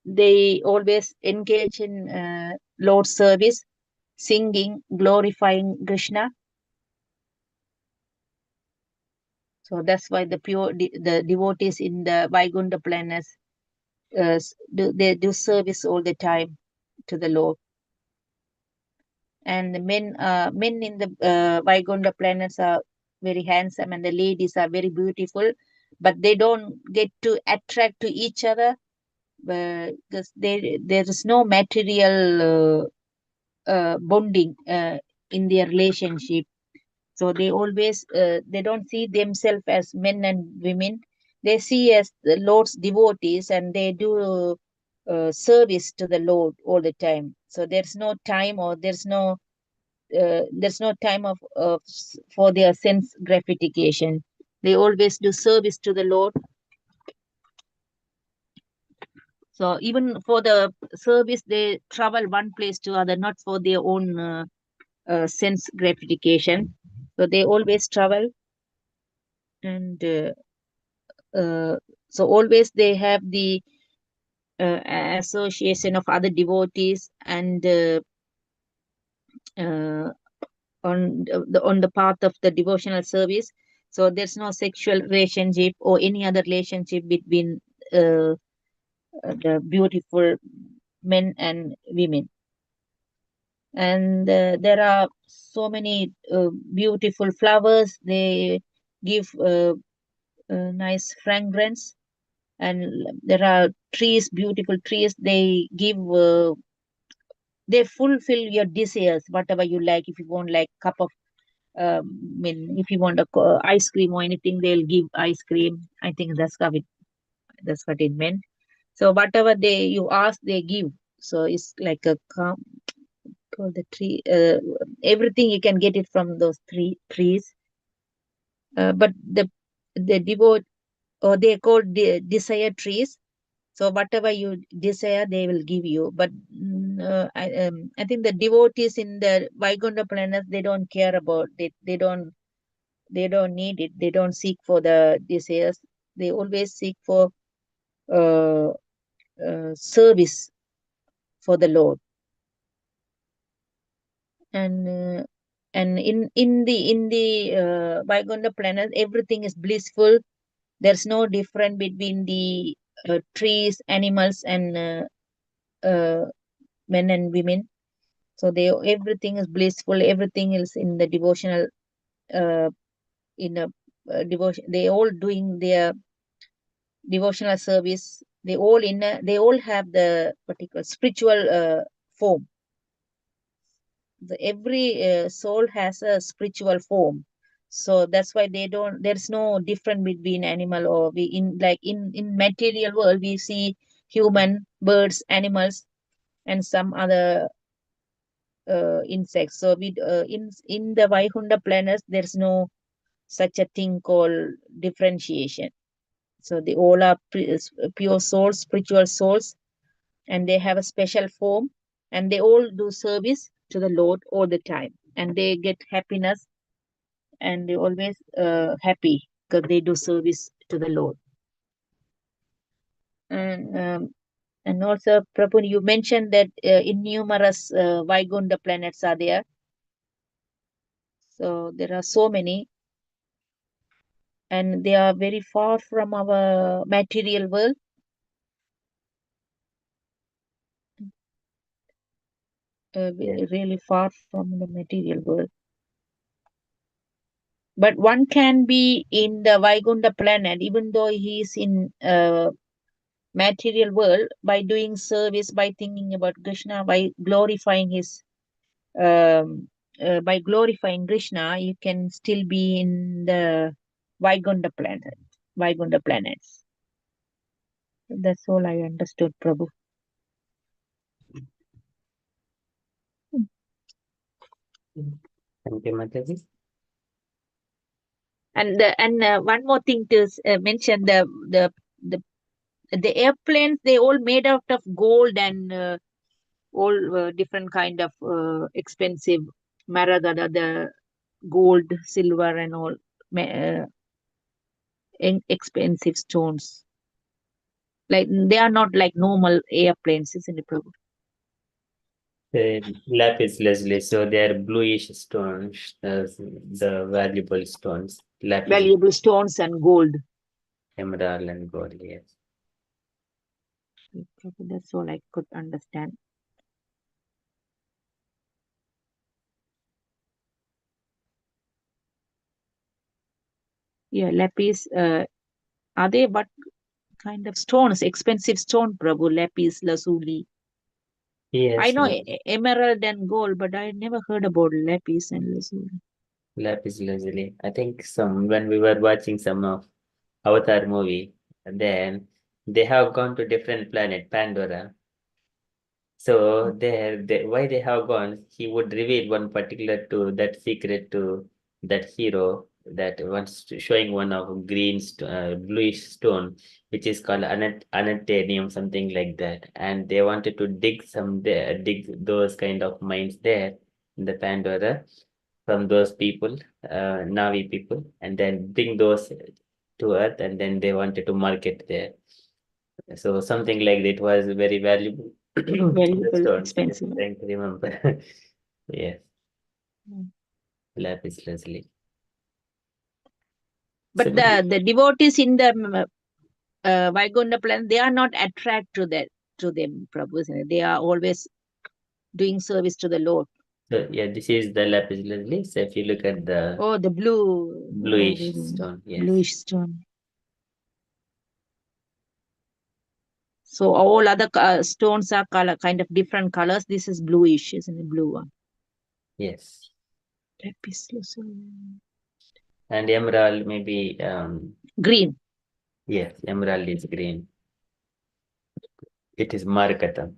S1: They always engage in Lord service, singing, glorifying Krishna. So that's why the devotees in the Vaikunta planets they do service all the time to the Lord. And the men in the Vaikunta planets are very handsome, and the ladies are very beautiful, but they don't get to attract to each other because there is no material bonding in their relationship. So they always they don't see themselves as men and women. They see as the Lord's devotees, and they do service to the Lord all the time. So there's no time, or there's no time for their sense gratification. They always do service to the Lord. So even for the service, they travel one place to other, not for their own sense gratification. So they always travel, and so always they have the association of other devotees, and uh, on the path of the devotional service. So there's no sexual relationship or any other relationship between the beautiful men and women. And there are so many beautiful flowers. They give nice fragrance, and there are trees, beautiful trees. They give they fulfill your desires, whatever you like. If you want like cup of if you want ice cream or anything, they'll give ice cream. I think that's what it meant. So whatever you ask, they give. So it's like a called the tree. Everything you can get it from those three trees. But the devote, or they called desire trees. So whatever you desire, they will give you. But I think the devotees in the Vaikunta planets, they don't care about it. They don't need it. They don't seek for the desires. They always seek for uh, service for the Lord. And in the Vaikunta planet, everything is blissful. There's no difference between the trees, animals, and uh, men and women. So everything is blissful. Everything is in the devotional uh, in a devotion. They all doing their devotional service. They all have the particular spiritual form. Every soul has a spiritual form. So that's why there's no difference between animal, or we in like in material world we see human, birds, animals, and some other insects. So in the Vaikunta planets, there's no such a thing called differentiation. So they all are pure souls, spiritual souls, and they have a special form, and they all do service to the Lord all the time, and they get happiness, and they always happy because they do service to the Lord. And also, Prabhu, you mentioned that in numerous Vaikunta planets are there. So there are so many, and they are very far from our material world. Really far from the material world. But one can be in the Vaikunta planet, even though he is in material world, by doing service, by thinking about Krishna, by glorifying Krishna, you can still be in the Vaikunta planet, Vaikunta planets. That's all I understood, Prabhu.
S2: Thank you, Mataji.
S1: And one more thing to mention, the the airplanes, they all made out of gold, and all different kind of expensive maragada, the gold, silver, and all expensive stones. Like they are not like normal airplanes, isn't it, Prabhu?
S2: The lapis lazuli, so they are bluish stones, the valuable stones, lapis,
S1: Valuable stones and gold.
S2: emerald, and gold. Yes.
S1: Prabhu, that's all I could understand. Yeah, lapis. Are they what kind of stones? Expensive stone, Prabhu. Lapis lazuli. I
S2: Yes,
S1: know emerald and gold, but I never heard about lapis and lazuli.
S2: lapis lazuli. I think some when we were watching some of Avatar movie, then they have gone to different planet, Pandora. So there, why they have gone, he would reveal one particular to that secret to that hero that wants to showing one of green, bluish stone, which is called anatanium, something like that. And they wanted to dig some there, dig those kind of mines there in the Pandora from those people, Navi people, and then bring those to Earth, and then they wanted to market there. So something like that was very valuable. The
S1: Valuable,
S2: stones, just
S1: expensive.
S2: trying to remember. Yes,
S1: Mm.
S2: lapis lazuli. So
S1: But the devotees in the Vaikunta plan, they are not attracted to that to them, Prabhu. They are always doing service to the Lord.
S2: so yeah, this is the lapis lazuli. So if you look at the
S1: Oh, the blue, oh,
S2: bluish stone, yes,
S1: bluish stone. So all other stones are color, kind of different colors. This is bluish, isn't it? Blue one.
S2: yes,
S1: Lapis lazuli.
S2: and emerald maybe
S1: Green,
S2: yes, emerald is green. It is marakatam.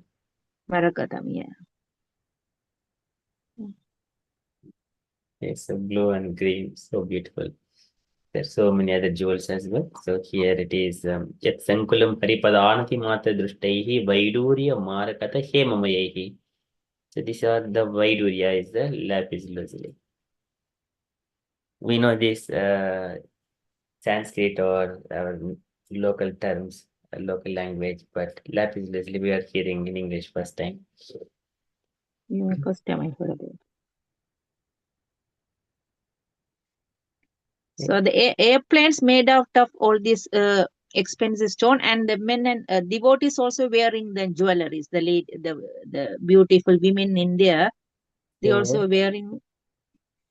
S1: maragatam. Yeah. Mm.
S2: Yes, so blue and green, so beautiful. There's so many other jewels as well. So here it is Yat Sankulam Haripadanati Mata Drushtaihi Vaidurya Marakata Hemamayahi. So these are the Vaidurya is the lapis lazuli. We know this Sanskrit or local terms, local language, but lapis lazuli we are hearing in English first time.
S1: Yeah, first time I heard about it. So the airplanes made out of all this expensive stone, and the men and devotees also wearing the jewelries. The beautiful women in India, they
S2: So
S1: also wearing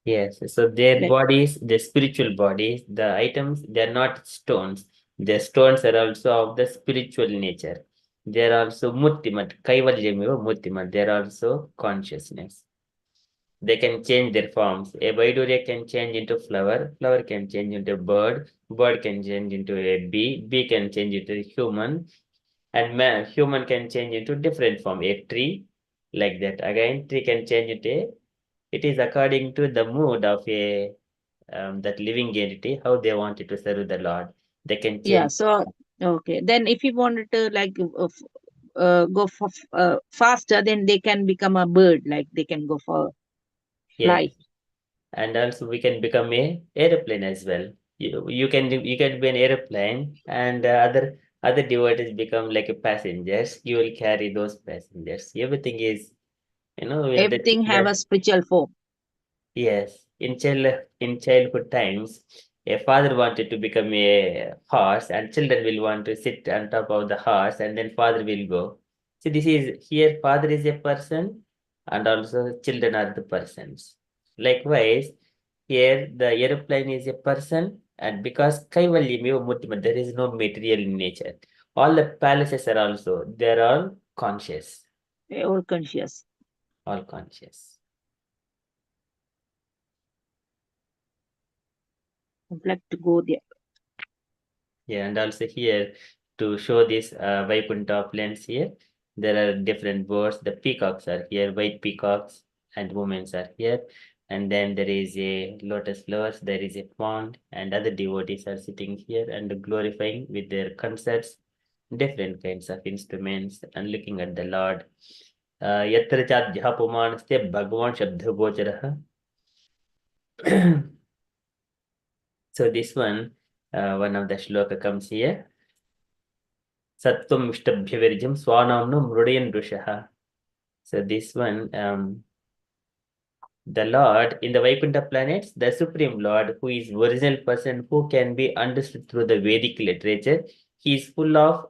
S2: yes, so their
S1: like
S2: bodies, their spiritual bodies, the items, they're not stones. The stones are also of the spiritual nature. They're also muttimat, kaivalyamiva muttimat. They're also consciousness. They can change their forms. A Vaidurya can change into flower, flower can change into bird, bird can change into a bee, bee can change into a human, and man, human can change into different form. A tree, like that. Again, tree can change into a, it is according to the mood of a that living entity, how they wanted to serve the Lord. They can
S1: yeah.
S2: change.
S1: So okay, then if you wanted to like go for faster, then they can become a bird. Like they can go for
S2: Yes,
S1: flight.
S2: and also we can become a airplane as well. You can be an airplane, and other devotees become like a passengers. You will carry those passengers. Everything is in the
S1: Everything have a
S2: children.
S1: spiritual form.
S2: Yes, in childhood times, a father wanted to become a horse, and children will want to sit on top of the horse, and then father will go. So this is here, father is a person, and also children are the persons. Likewise, here the aeroplane is a person, and because Kaivalyamiva Murtima, there is no material in nature. All the palaces are also, they're all conscious,
S1: All conscious.
S2: all conscious.
S1: I'd like to go there.
S2: Yeah, and also here to show this Vaikunta plains here, there are different birds. The peacocks are here, white peacocks and women are here. And then there is a lotus flowers, there is a pond, and other devotees are sitting here and glorifying with their concerts, different kinds of instruments, and looking at the Lord. Yatra Chadhya Pumanste Bhagavan Shabdha Gocharaha. So this one of the shloka comes here. Sattvam Vishtabhyavirjam Swanamno Mrudayan Rushaha. So this one, the Lord in the Vaikunta planets, the Supreme Lord, who is original person, who can be understood through the Vedic literature, he is full of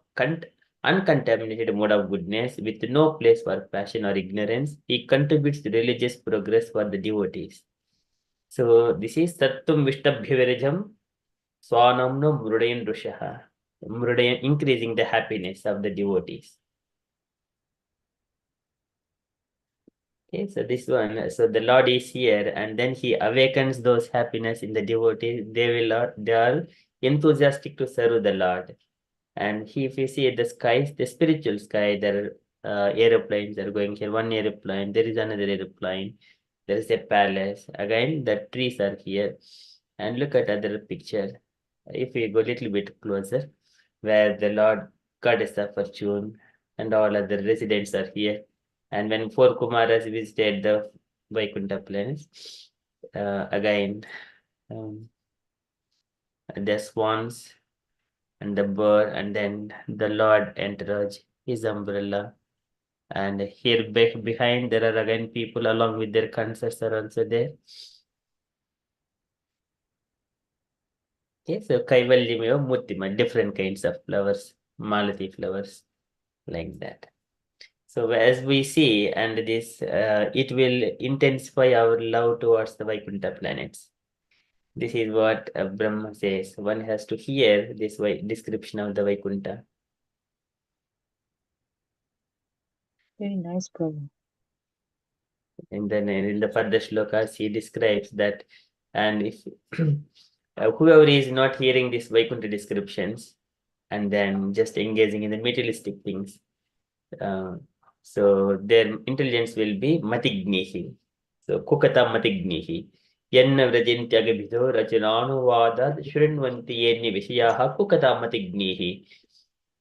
S2: uncontaminated mode of goodness with no place for passion or ignorance. He contributes to religious progress for the devotees. So this is Sattvam Vishtabhyavirjam. Swanamno Mrudayan Rushaha. Mrudayan, increasing the happiness of the devotees. Okay, so this one, so the Lord is here, and then He awakens those happiness in the devotees. They are enthusiastic to serve the Lord. And if you see the skies, the spiritual sky, there are aeroplanes are going here. One aeroplane, there is another aeroplane. There is a palace. Again, the trees are here. And look at other picture. If we go a little bit closer, where the Lord Goddess of Fortune and all other residents are here. And when four Kumaras visited the Vaikunta planets, again, um, the swans and the bird, and then the Lord entourage, his umbrella. And here back behind, there are again people along with their concerts are also there. Okay, so Kaivalyameva Muttima, different kinds of flowers, Malati flowers, like that. So as we see, and this, it will intensify our love towards the Vaikunta planets. This is what Brahma says. One has to hear this description of the Vaikunta.
S1: Very nice, Prabhu.
S2: And then in the further shlokas, he describes that, and if whoever is not hearing these Vaikuntha descriptions and then just engaging in the materialistic things, uh, so their intelligence will be matignihi. So kukata matignihi. Yanna vrajintyaga rachananuvadad shrinvanti yenni vishayaha kukata matignihi.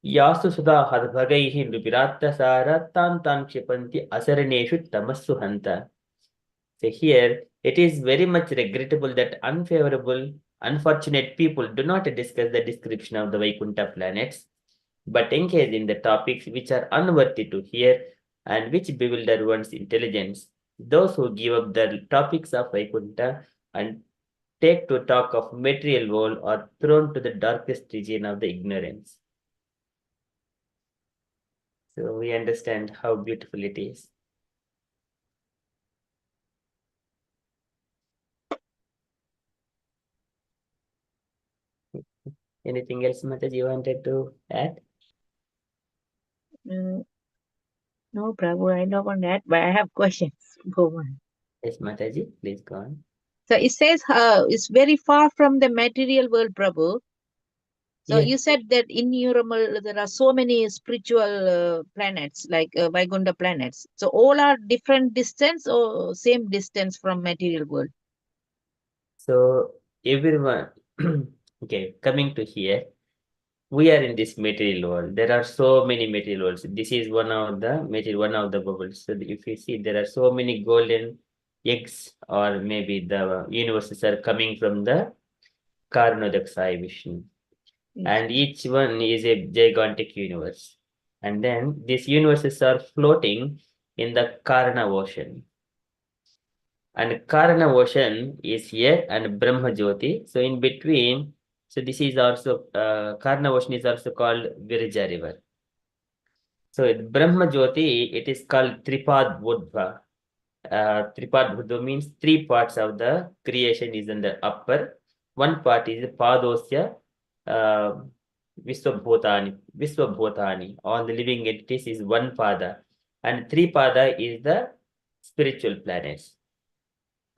S2: Yasu sudha hadbhagaihi nrupiratta sara tan tan kshipanti asaraneshu tamassu hanta. So here, it is very much regrettable that unfortunate people do not discuss the description of the Vaikunta planets, but engage in the topics which are unworthy to hear and which bewilder one's intelligence. Those who give up the topics of Vaikunta and take to talk of material world are thrown to the darkest region of the ignorance. So we understand how beautiful it is. Anything else, Mataji, you wanted to add?
S1: No, Prabhu, I don't want that, but I have questions. Go on.
S2: Yes, Mataji, please go on.
S1: So it says it's very far from the material world, Prabhu. So
S2: Yeah.
S1: you said that innumerable, there are so many spiritual planets, like Vaikunta planets. So all are different distance or same distance from material world?
S2: So everyone, okay, coming to here, we are in this material world. There are so many material worlds. This is one of the bubbles. So if you see, there are so many golden eggs, or maybe the universes are coming from the Karnodaksai Vishnu.
S1: Yes.
S2: And each one is a gigantic universe. And then these universes are floating in the Karna ocean. And Karana ocean is here and Brahma Jyoti. So in between, so this is also, Karana ocean is also called Virja river. So Brahma Jyoti, it is called Tripad Buddha. Tripad Buddha means three parts of the creation is in the upper. One part is Padosya, uh, Viswabhutani. All the living entities is one Pada. And three Pada is the spiritual planets.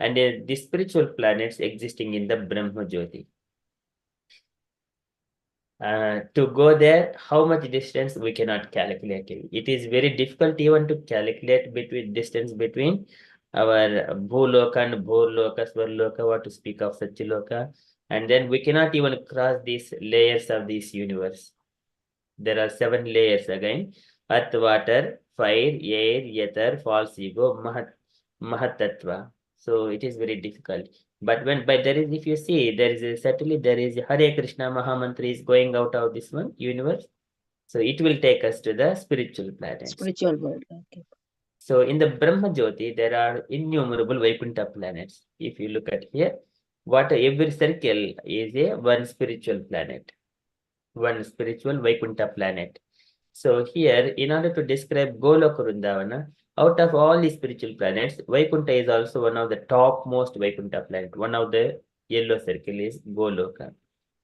S2: And the spiritual planets existing in the Brahma Jyoti. To go there, how much distance we cannot calculate it. It is very difficult even to calculate between distance between our Bhuloka and Bhurloka, Swarloka, what to speak of Satyaloka. And then we cannot even cross these layers of this universe. There are 7 layers again: earth, water, fire, air, ether, false ego, Mahatattva. So it is very difficult. But there is, if you see, certainly there is Hare Krishna Mahamantra is going out of this one universe. So it will take us to the spiritual planets.
S1: Spiritual world. Okay.
S2: So in the Brahma Jyoti, there are innumerable Vaikunta planets. If you look at here, every circle is a one spiritual planet, one spiritual Vaikunta planet. So here, in order to describe Goloka Vrindavana, out of all the spiritual planets, Vaikunta is also one of the topmost Vaikunta planet. One of the yellow circle is Goloka.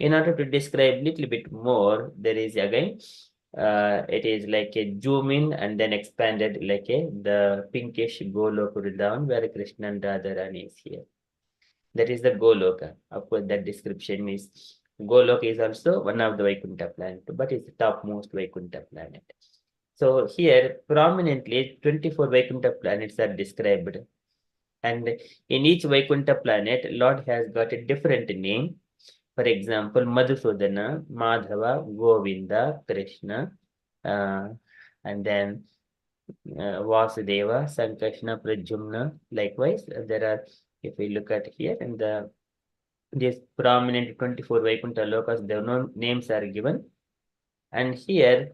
S2: In order to describe little bit more, there is again, it is like a zoom in and then expanded like the pinkish Goloka Vrindavan where Krishna and Radharani is here. That is the Goloka. Of course, that description is Goloka is also one of the Vaikunta planet, but it's the topmost Vaikunta planet. So here, prominently, 24 Vaikunta planets are described. And in each Vaikunta planet, Lord has got a different name. For example, Madhusudana, Madhava, Govinda, Krishna, uh, and then Vasudeva, Sankrishna, Pradyumna. Likewise, there are, if we look at here, and these prominent 24 Vaikuntha lokas, their names are given. And here,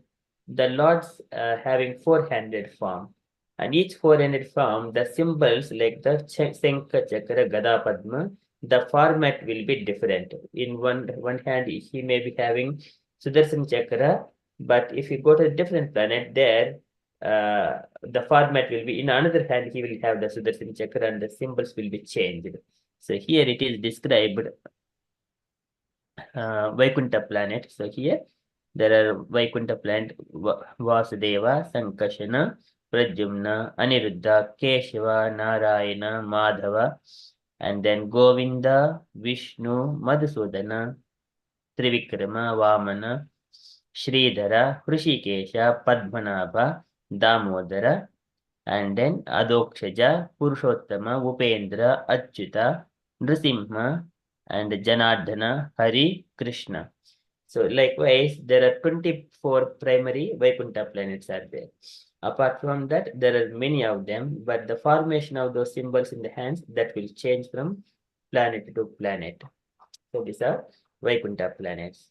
S2: the lords having four-handed form. And each four-handed form, the symbols like the Shankha, Chakra, Gada, Padma, the format will be different. In one hand, he may be having Sudarshan Chakra, but if you go to a different planet, there the format will be in another hand, he will have the Sudarshan Chakra and the symbols will be changed. So here it is described Vaikunta planet. So here there are Vaikunta planet Vasudeva, Sankashana, Pradyumna, Aniruddha, Keshava, Narayana, Madhava, and then Govinda, Vishnu, Madhusudana, Trivikrama, Vamana, Sridhara, Hrishikesha, Padmanabha, Damodara, and then Adokshaja, Purushottama, Upendra, Achyuta, Nrsimha, and Janardhana, Hari, Krishna. So likewise, there are 24 primary Vaikunta planets are there. Apart from that, there are many of them, but the formation of those symbols in the hands, that will change from planet to planet. So these are Vaikunta planets,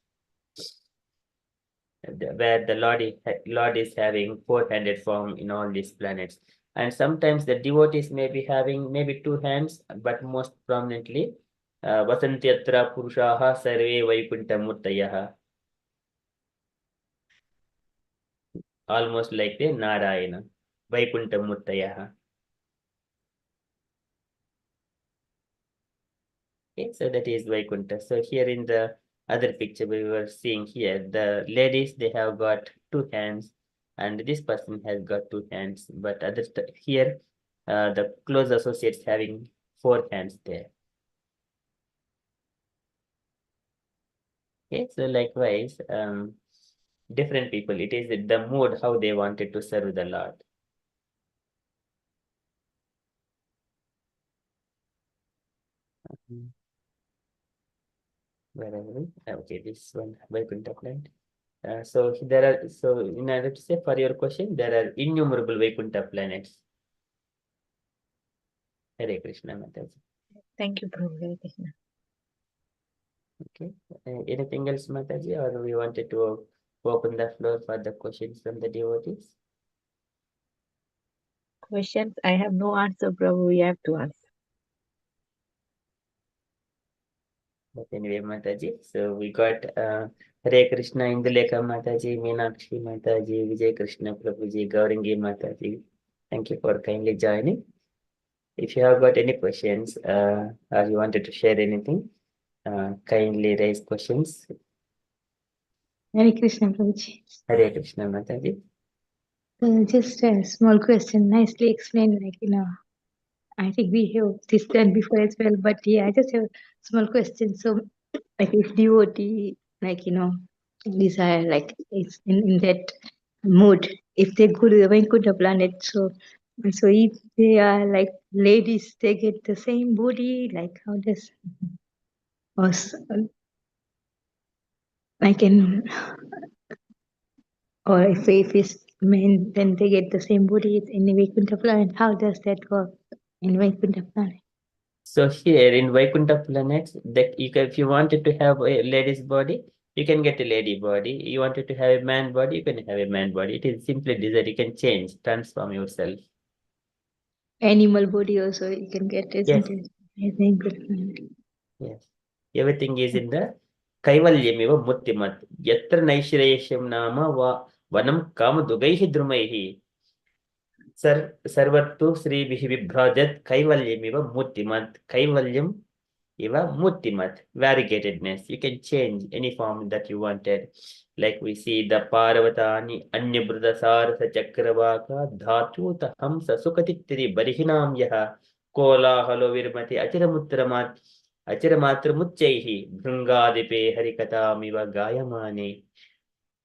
S2: where the Lord is having four-handed form in all these planets. And sometimes the devotees may be having maybe two hands, but most prominently, Vasantyatra Purushaha Sarve Vaikunta Murtayaha, almost like the Narayana, Vaikunta Murtayaha. Okay, so that is Vaikunta. So here in the other picture we were seeing here, the ladies, they have got two hands, and this person has got two hands, but here the close associates having four hands there. Okay, so likewise, different people, it is the mood how they wanted to serve the Lord. Where are we? Okay, this one, Vaikuntha plant. So in order to say for your question, there are innumerable Vaikuntha planets. Hare Krishna, Mataji.
S1: Thank you, Prabhu. Hare Krishna.
S2: Okay. Anything else, Mataji, or we wanted to open the floor for the questions from the devotees?
S1: Questions? I have no answer, Prabhu. We have to answer.
S2: But anyway, Mataji, so we got Hare Krishna, Indulekha Mataji, Meenakshi Mataji, Vijay Krishna Prabhuji, Gaurangi Mataji. Thank you for kindly joining. If you have got any questions or you wanted to share anything, kindly raise questions.
S3: Hare Krishna, Prabhuji.
S2: Hare Krishna, Mataji.
S3: Just a small question, nicely explained, I think we have this done before as well, but yeah, I just have a small question. So, if devotee, desire, it's in that mood, if they go to the Vaikuntha planet, so if they are like ladies, they get the same body, like how does, or or if it's men, then they get the same body in the Vaikunta planet. How does that work in Vaikunta planet?
S2: So here in Vaikunta planets, that if you wanted to have a lady's body, you can get a lady body. You wanted to have a man body, you can have a man body. It is simply desire. You can change, transform yourself.
S3: Animal body also you can get, isn't
S2: Yes.
S3: it? I think good planet.
S2: Yes. Everything is in the Kaivalyamiva Muttimat. Yatra Naishreyasham Nama Vanam Kamadugaihi Drumaihi. Sarvattu Sri Vibhrajat Kaivalyamiva Muttimat. Kaivalyam Iva Muttimat, variegatedness. You can change any form that you wanted. Like we see the Parvatani, Anyabruta Sarasa Chakravaka, Dhatu Tahamsa Sukatittiri Barihinam Yaha, Kola Halo Virmati, Achiramatra Muchaihi, Bhrungadipe Harikatamiva Gayamani.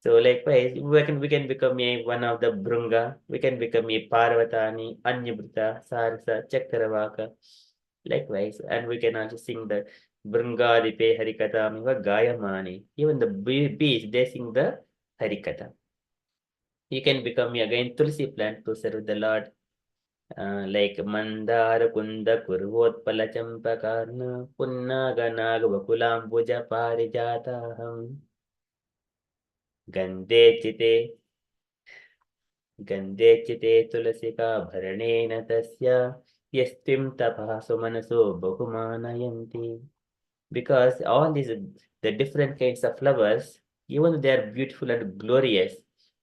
S2: So likewise, we can become a one of the Brunga, we can become a Parvatani, Anyabruta, Sarasa, Chakravaka. Likewise, and we can also sing the Brungadipe Harikatamiva Gayamani. Even the bees, they sing the Harikata. You can become again Tulsi plant to serve the Lord. Like Mandara Kunda Kurvotpala Champakarna Punnaga Nagavakulam Puja Parijataham Gande Chite Tulasika Bharanena Tasya Yastim Tapahaso Manaso Bahumanayanti. Because all these the different kinds of flowers, even though they are beautiful and glorious,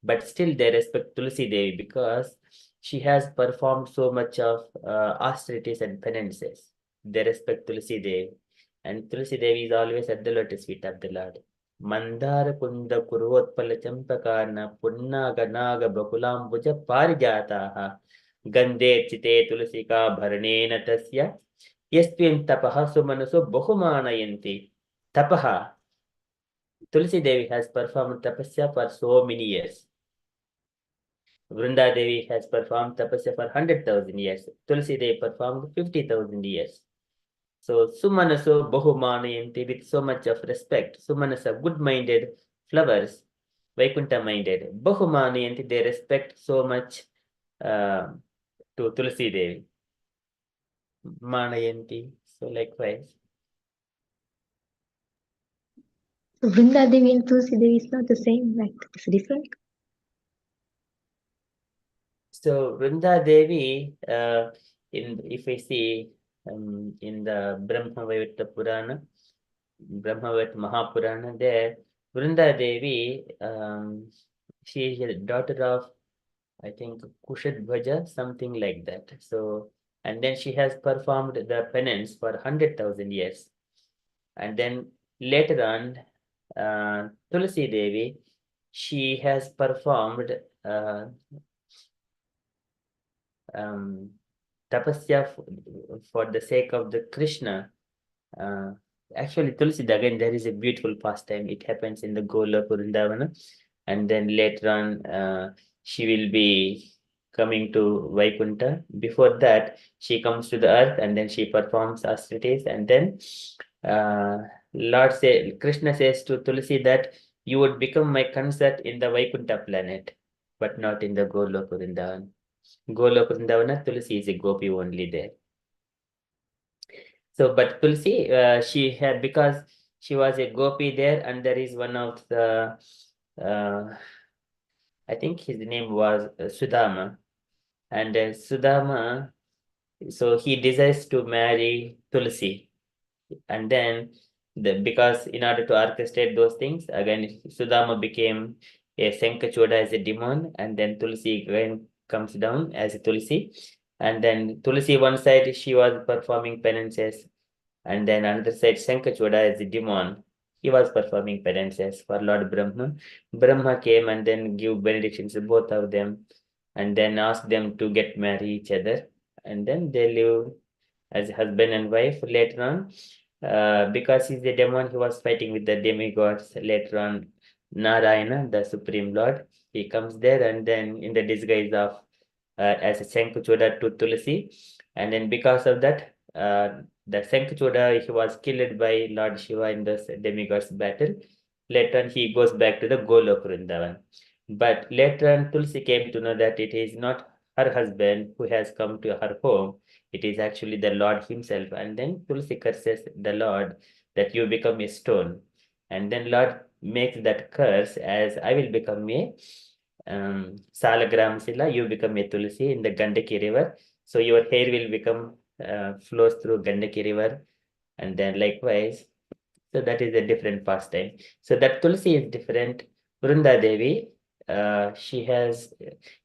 S2: but still they respect Tulsi Devi because she has performed so much of austerities and penances. They respect Tulsi Devi, and Tulsi Devi is always at the lotus feet of the Lord. Mandara Kunda Kurvotpala Champakarna Punnaga Naga Bakulam Buja Parijataha Gande Chite Tulasika Bharanena Tasya Yastvim Tapaha Sumanaso Bahumanayanti. Tapaha. Tulsi Devi has performed tapasya for so many years. Vrinda Devi has performed tapasya for 100,000 years. Tulsi Devi performed 50,000 years. So Sumanaso Bahumanayanti, with so much of respect. Sumanasa, good-minded flowers, Vaikunta-minded. Bahumanayanti, they respect so much to Tulsi Devi. Manayanti. So likewise.
S3: So Vrinda Devi and Tulsi Devi is not the same, like it's different.
S2: So Vrinda Devi, if I see in the Brahmavaivarta Purana, Brahmavaivarta Mahapurana, there Vrinda Devi, she is a daughter of, I think, Kushadbhaja, something like that. So, and then she has performed the penance for 100,000 years. And then later on, Tulsi Devi, she has performed tapasya for the sake of the Krishna. Actually, Tulsi, again, there is a beautiful pastime. It happens in the Golok Vrindavana, and then later on, she will be coming to Vaikunta. Before that, she comes to the earth, and then she performs austerities, and then Krishna says to Tulsi that you would become my consort in the Vaikunta planet, but not in the Golok Vrindavana. Golok Vrindavana, Tulsi is a gopi only there. So, but Tulsi, she had, because she was a gopi there, and there is one of the, I think his name was Sudama, and Sudama, so he desires to marry Tulsi, and then because in order to orchestrate those things, again Sudama became a Senkachoda as a demon, and then Tulsi again comes down as a Tulsi, and then Tulsi one side she was performing penances, and then another side Senkachoda as a demon, he was performing penances for Lord Brahma. Brahma came and then give benedictions to both of them, and then asked them to get marry each other, and then they live as husband and wife. Later on, because he's a demon, he was fighting with the demigods. Later on, Narayana, the Supreme Lord, he comes there, and then in the disguise of as a Senkuchoda to Tulsi, and then because of that, the Senkuchoda, he was killed by Lord Shiva in the demigods battle. Later on, he goes back to the Golok Vrindavan. But later on, Tulsi came to know that it is not her husband who has come to her home, it is actually the Lord himself. And then Tulsi curses the Lord that you become a stone. And then Lord makes that curse as I will become a Salagram Sila, you become a Tulsi in the Gandaki river. So your hair will become flows through Gandaki river. And then likewise, so that is a different pastime. So that Tulsi is different. Vrunda Devi, she has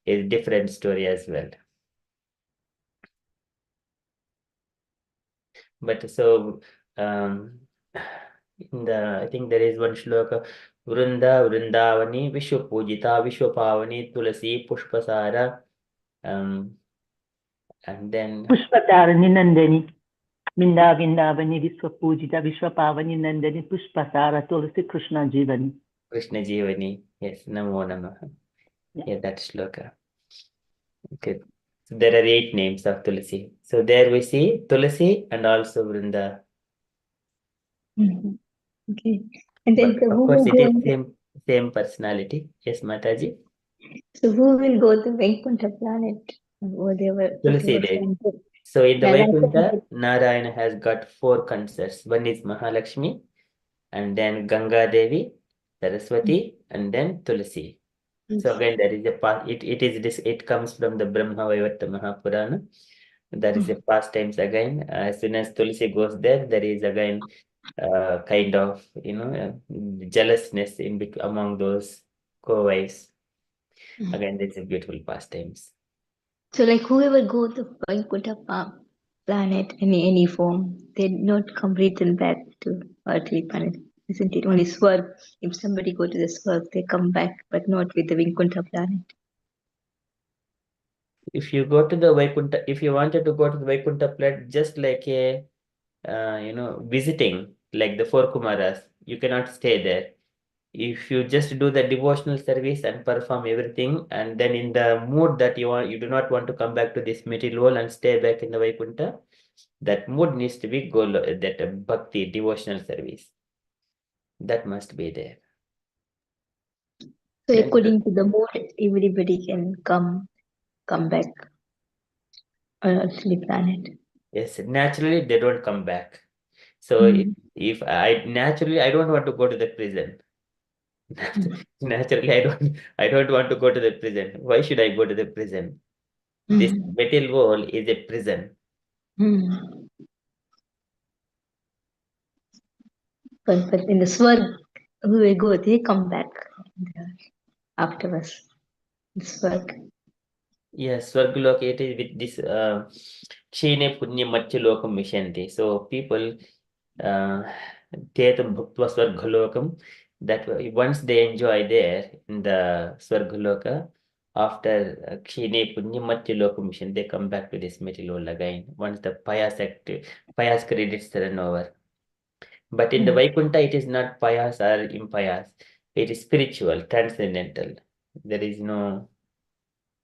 S2: a different story as well. But so I think there is one shloka, Vrunda Vrindavani Vishwapujita Vishwapavani Tulasi Pushpasara, and then
S4: Pushpatarani Nandani. Minda Vindavani Viswapujita Vishwapavani Nandani Pushpasara Tulasi Krishna Jivani.
S2: Krishna Jivani. Yes, Namo Namaha. Yeah, that shloka. Okay. So there are 8 names of Tulasi. So there we see Tulasi and also Vrinda.
S3: Okay. And then
S2: But of
S3: who
S2: course,
S3: will
S2: it
S3: go
S2: is same personality. Yes, Mataji.
S3: so who will go to Vaikunta planet? Whatever
S2: Tulasi Devi.
S3: sent to
S2: So in the
S3: Narayana.
S2: Vaikunta, Narayana has got 4 consorts. One is Mahalakshmi, and then Ganga Devi, Saraswati, and then Tulasi. So again, there is a part. It comes from the Brahma Vaivarta Mahapurana. That is a past times again. As soon as Tulasi goes there, there is again kind of jealousness among those co-wives. Again, there's a beautiful pastimes.
S3: So like whoever go to Vaikunta planet any form, they not come return back to earthly planet. Isn't it only Swarg? If somebody go to the Swarg, they come back, but not with the Vaikunta planet.
S2: If you go to the Vaikunta, if you wanted to go to the Vaikunta planet, just like a visiting, like the 4 Kumaras, you cannot stay there. If you just do the devotional service and perform everything, and then in the mood that you do not want to come back to this material world and stay back in the Vaikunta, that mood needs to be that bhakti, devotional service. That must be there.
S3: So
S2: Then
S3: according to the mood, everybody can come back on earthly planet.
S2: yes, naturally they don't come back. So if I don't want to go to the prison. Naturally, I don't want to go to the prison. Why should I go to the prison? This material world is a prison.
S3: But in the Swarg, who will go, they come back after us. The Swarg.
S2: Yes, Swargaloka, it is with this Kshine Punya Matya Lokam Vishanti. So people Tetam Bhaktva Swargalokam, that once they enjoy there in the Swargaloka, after Kshine Punya Matya Lokam Vishanti, they come back to this material world again once the pious credits run over. But in the Vaikunta, it is not pious or impious. It is spiritual, transcendental. There is no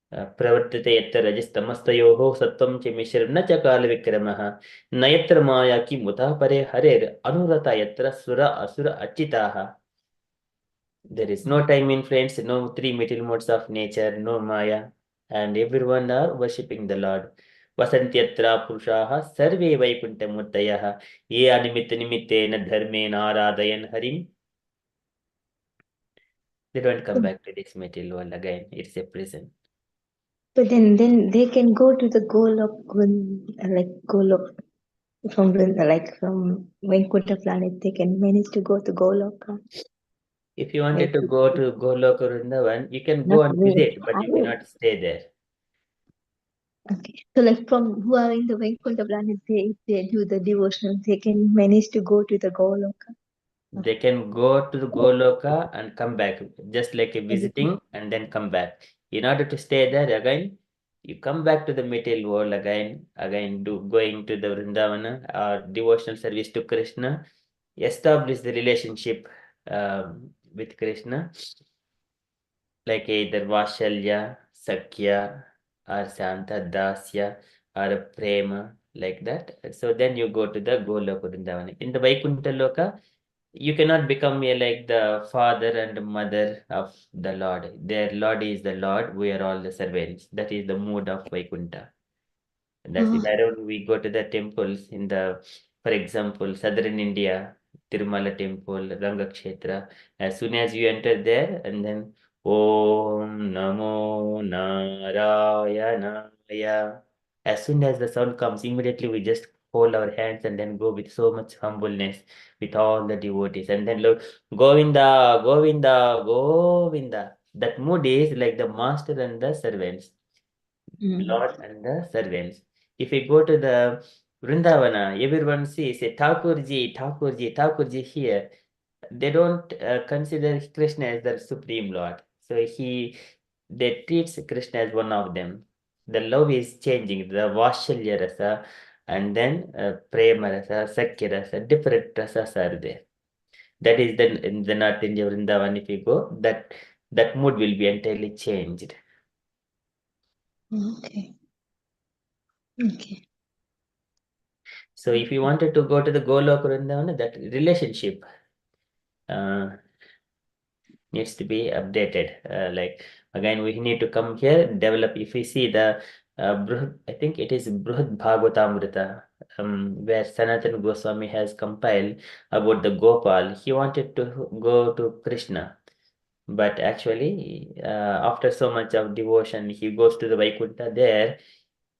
S2: प्रवर्तते यत्र रजस्तमस्तयोः सत्त्वं च मिश्रं न च कालविक्रमः न यत्र माया किमुतः परे हरेर् अनुरता यत्र सुर असुर अच्युताः. There is no time influence, no 3 material modes of nature, no maya, and everyone are worshipping the Lord. वसन्त्यत्र पुरुषाः सर्वे वैकुण्ठमूर्तयः ये अनिमित्तनिमित्तेन धर्मेण आराधयन् हरिं. They don't come back to this material world again. It's a prison.
S3: But then they can go to the Golok, like Golok from Vaikunta planet. They can manage to go to Golok.
S2: If you wanted to go to Goloka Vrindavan, you can go and visit, but you cannot stay there.
S3: Okay. So like from who are in the Vaikunta planet, they do the devotional, they can manage to go to the Goloka.
S2: They can go to the Goloka and come back, just like a visiting and then come back. In order to stay there again, you come back to the material world again going to the Vrindavana or devotional service to Krishna, establish the relationship with Krishna, like either Vashalya, Sakya, or Santa, Dasya, or Prema, like that. So then you go to the Goloka Vrindavana. In the Vaikunta Loka, you cannot become like the father and mother of the Lord. Their Lord is the Lord, we are all the servants. That is the mood of Vaikunta. That's wherever we go to the temples in the, for example, southern India, Tirumala temple, Rangakshetra. As soon as you enter there, and then Om Namo Narayanaya. As soon as the sound comes, immediately we just hold our hands and then go with so much humbleness with all the devotees. And then Lord, Govinda, Govinda, Govinda. That mood is like the master and the servants. Lord and the servants. If we go to the Vrindavana, everyone sees a Thakurji, Thakurji, Thakurji here. They don't consider Krishna as the Supreme Lord. So they treat Krishna as one of them. The love is changing, the Vashalya rasa, and then Prema rasa, Sakya rasa, different rasas are there. That is then in the North India Vrindavan, if you go, that mood will be entirely changed.
S3: Okay. Okay.
S2: So if you wanted to go to the Golok Vrindavan, that relationship needs to be updated. Like again, we need to come here, develop. If we see the I think it is Bruhad Bhagavatamrita, where Sanatana Goswami has compiled about the Gopal. He wanted to go to Krishna, but actually, after so much of devotion, he goes to the Vaikunta. There,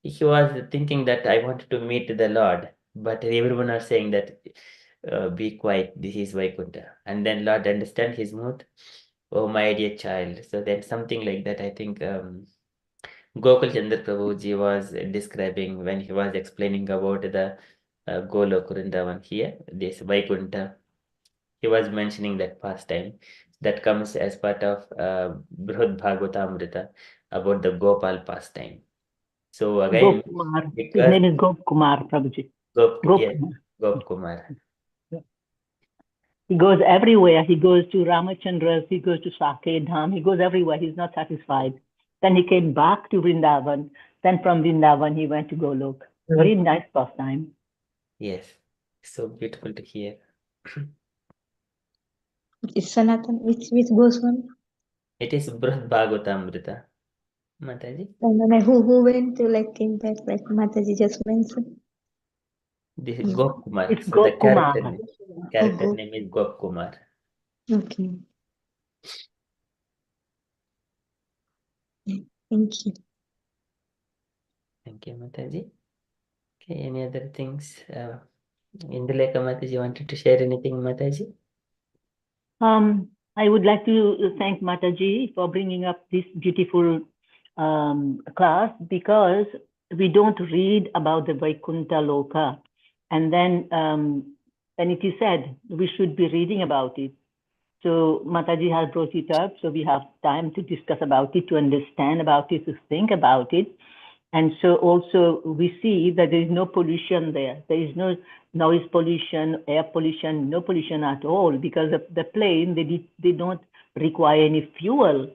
S2: he was thinking that I wanted to meet the Lord, but everyone are saying that be quiet, this is Vaikunta. And then Lord understand his mood. Oh, my dear child. So then something like that, I think Gokul Chandra Prabhuji was describing when he was explaining about the Golok Vrindavan here, this Vaikunta. He was mentioning that pastime that comes as part of Brihad Bhagavatamrita about the Gopal pastime. So again,
S4: Gopkumar. His
S2: because
S4: name is Gopkumar, Prabhuji.
S2: yeah,
S4: Gopkumar.
S2: Gopkumar.
S4: He goes everywhere. He goes to Ramachandra's, he goes to Sakhe Dham, he goes everywhere. He's not satisfied. Then he came back to Vrindavan. Then from Vrindavan, he went to Golok. Very nice pastime.
S2: Yes, so beautiful to hear.
S3: Is Sanatan, which Goswami?
S2: It is Brihad Bhagavatamrita. Mataji,
S3: And then who went to like came back like Mataji just mentioned?
S2: this is Gopkumar.
S4: It's
S2: So the
S4: Gopkumar.
S2: character name is Gopkumar.
S3: Okay. Thank you.
S2: Thank you, Mataji. Okay, any other things? Induleka Mataji wanted to share anything, Mataji?
S4: I would like to thank Mataji for bringing up this beautiful class, because we don't read about the Vaikunta Loka. And then it is said we should be reading about it. So Mataji has brought it up, so we have time to discuss about it, to understand about it, to think about it. And so also we see that there is no pollution there. There is no noise pollution, air pollution, no pollution at all, because the plane, they don't require any fuel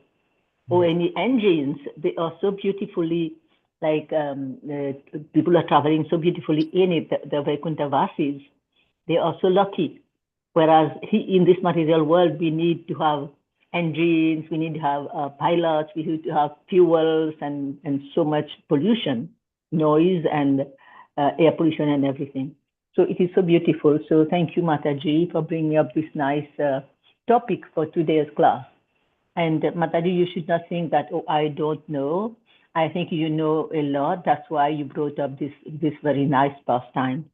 S4: or any engines. They are so beautifully, like people are traveling so beautifully in it, the Vaikunta Vasis. They are so lucky. Whereas in this material world, we need to have engines, we need to have pilots, we need to have fuels and so much pollution, noise and air pollution and everything. So it is so beautiful. So thank you, Mataji, for bringing up this nice topic for today's class. And Mataji, you should not think that, oh, I don't know. I think you know a lot. That's why you brought up this very nice pastime.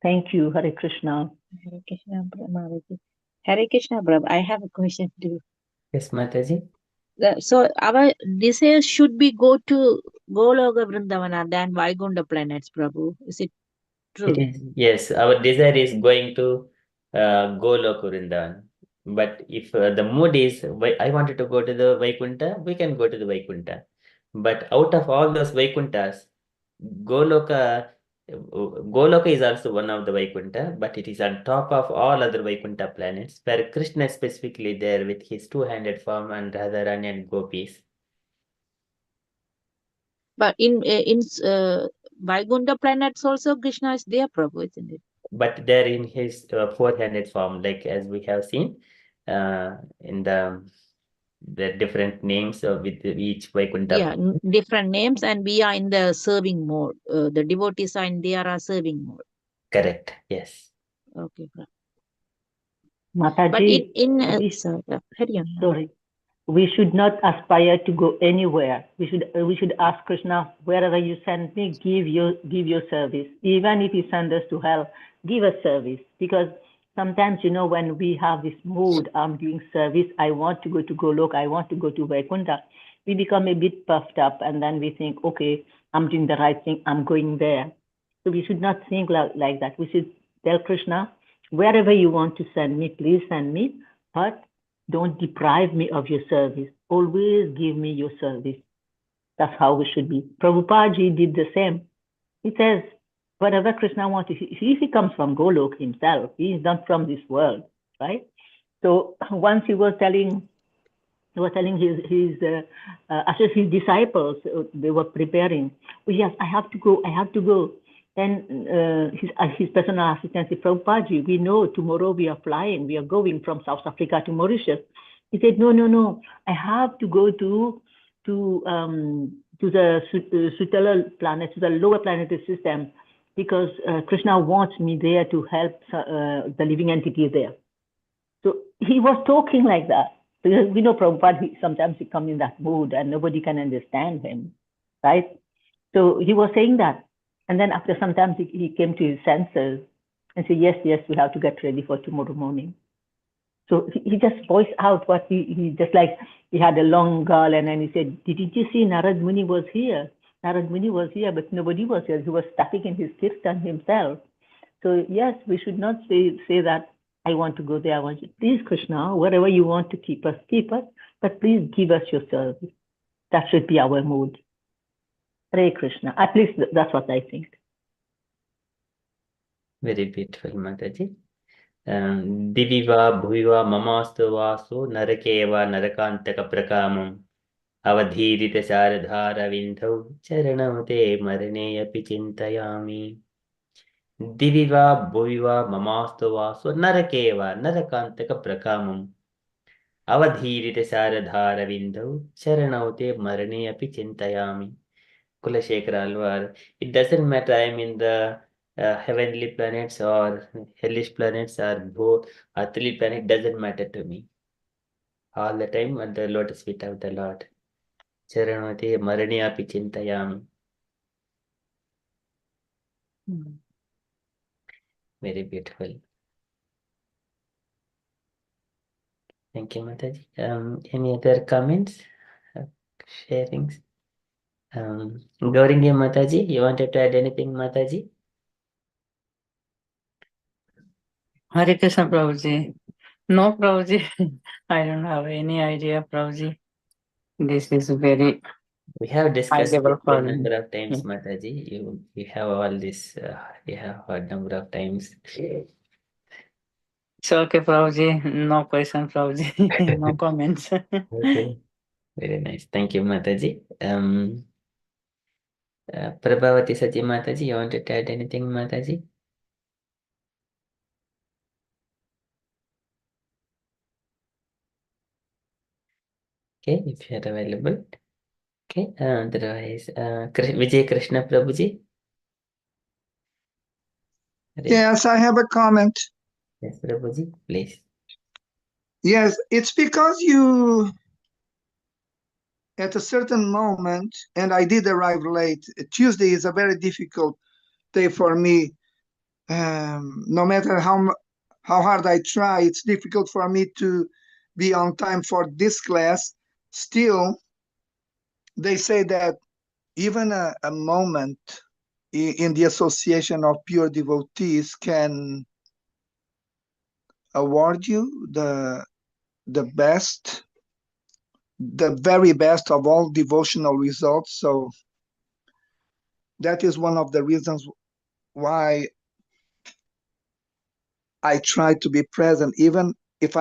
S4: Thank you, Hare Krishna.
S1: Hare Krishna, Mataji. Hare Krishna, Prabhu. I have a question too.
S2: Yes, Mataji.
S1: So our desire should be go to Goloka Vrindavana than Vaikunta planets, Prabhu. Is it true?
S2: It is, yes, our desire is going to Golok Vrindavan. But if the mood is, I wanted to go to the Vaikunta, we can go to the Vaikunta. But out of all those Vaikuntas, Goloka, Goloka is also one of the Vaikunta, but it is on top of all other Vaikunta planets, where Krishna is specifically there with his two-handed form and Radharani and Gopis.
S1: But in Vaikunta planets also Krishna is there, Prabhu, isn't it?
S2: But they're in his four-handed form, like as we have seen in the different names with each Vaikunta.
S1: Yeah, different names, and we are in the serving mode. The devotees are in their serving mode.
S2: Correct. Yes.
S1: Okay, Prabhu.
S4: Mataji,
S1: But
S4: sorry, we should not aspire to go anywhere. We should ask Krishna, wherever you send me, give your service. Even if you send us to hell, give us service. Because sometimes, when we have this mood, I'm doing service, I want to go to Golok, I want to go to Vaikunta, we become a bit puffed up, and then we think, okay, I'm doing the right thing, I'm going there. So we should not think like that. We should tell Krishna, wherever you want to send me, please send me, but don't deprive me of your service. Always give me your service. That's how we should be. Prabhupada ji did the same. He says, whatever Krishna wants, if he comes from Golok himself, he is not from this world, right? So once he was telling his his disciples, they were preparing. Oh yes, I have to go. And his personal assistant said, Prabhupada ji, we know tomorrow we are flying. We are going from South Africa to Mauritius. He said, no. I have to go to the Sutala planet, to the lower planetary system, because Krishna wants me there to help the living entity there. So he was talking like that. Because we know Prabhupada, sometimes he comes in that mood and nobody can understand him, right? So he was saying that. And then after some time, he came to his senses and said, yes, we have to get ready for tomorrow morning. So he just voiced out what he just like, he had a long girl, and then he said, did you see Narad Muni was here? Narad Muni was here, but nobody was here. He was stuck in his kirtan himself. So yes, we should not say that, I want to go there, I want to. Please, Krishna, wherever you want to keep us, but please give us your service. That should be our mood. Hare Krishna. At least that's what I think.
S2: Very beautiful, Mataji. Diviva bhuviva mamastu vaso narakeva narakantaka prakamam avadhirita sharadhara vindhau charanamate marane api chintayami. Diviva bhuviva mamastu vaso narakeva narakantaka prakamam avadhirita sharadhara vindhau charanamate marane api chintayami. Kulashekara Alvar. It doesn't matter I'm in the heavenly planets or hellish planets or both earthly planet, doesn't matter to me. All the time at the lotus feet of the Lord. Charanati Maraniapi Chintayami. Very beautiful. Thank you, Mataji. Any other comments? Sharings? Gauringi Mataji, you wanted to add anything, Mataji?
S5: Hare Krishna, Prabhuji. No, Prabhuji. I don't have any idea, Prabhuji. This is very
S2: We have discussed
S5: high level
S2: it
S5: for
S2: a
S5: me.
S2: number of times, Mataji. You have all this, you have a number of times.
S5: It's okay, Prabhuji. No question, Prabhuji. No comments.
S2: Okay. Very nice. Thank you, Mataji. Prabhavati Sachi Mataji, you wanted to add anything, Mataji? Okay, if you are available. Okay, otherwise, Vijay Krishna Prabhuji.
S6: Yes, I have a comment.
S2: Yes, Prabhuji, please.
S6: Yes, it's because you, at a certain moment, and I did arrive late. Tuesday is a very difficult day for me. No matter how hard I try, it's difficult for me to be on time for this class. Still, they say that even a moment in the association of pure devotees can award you the best, the very best of all devotional results. So that is one of the reasons why I try to be present, even if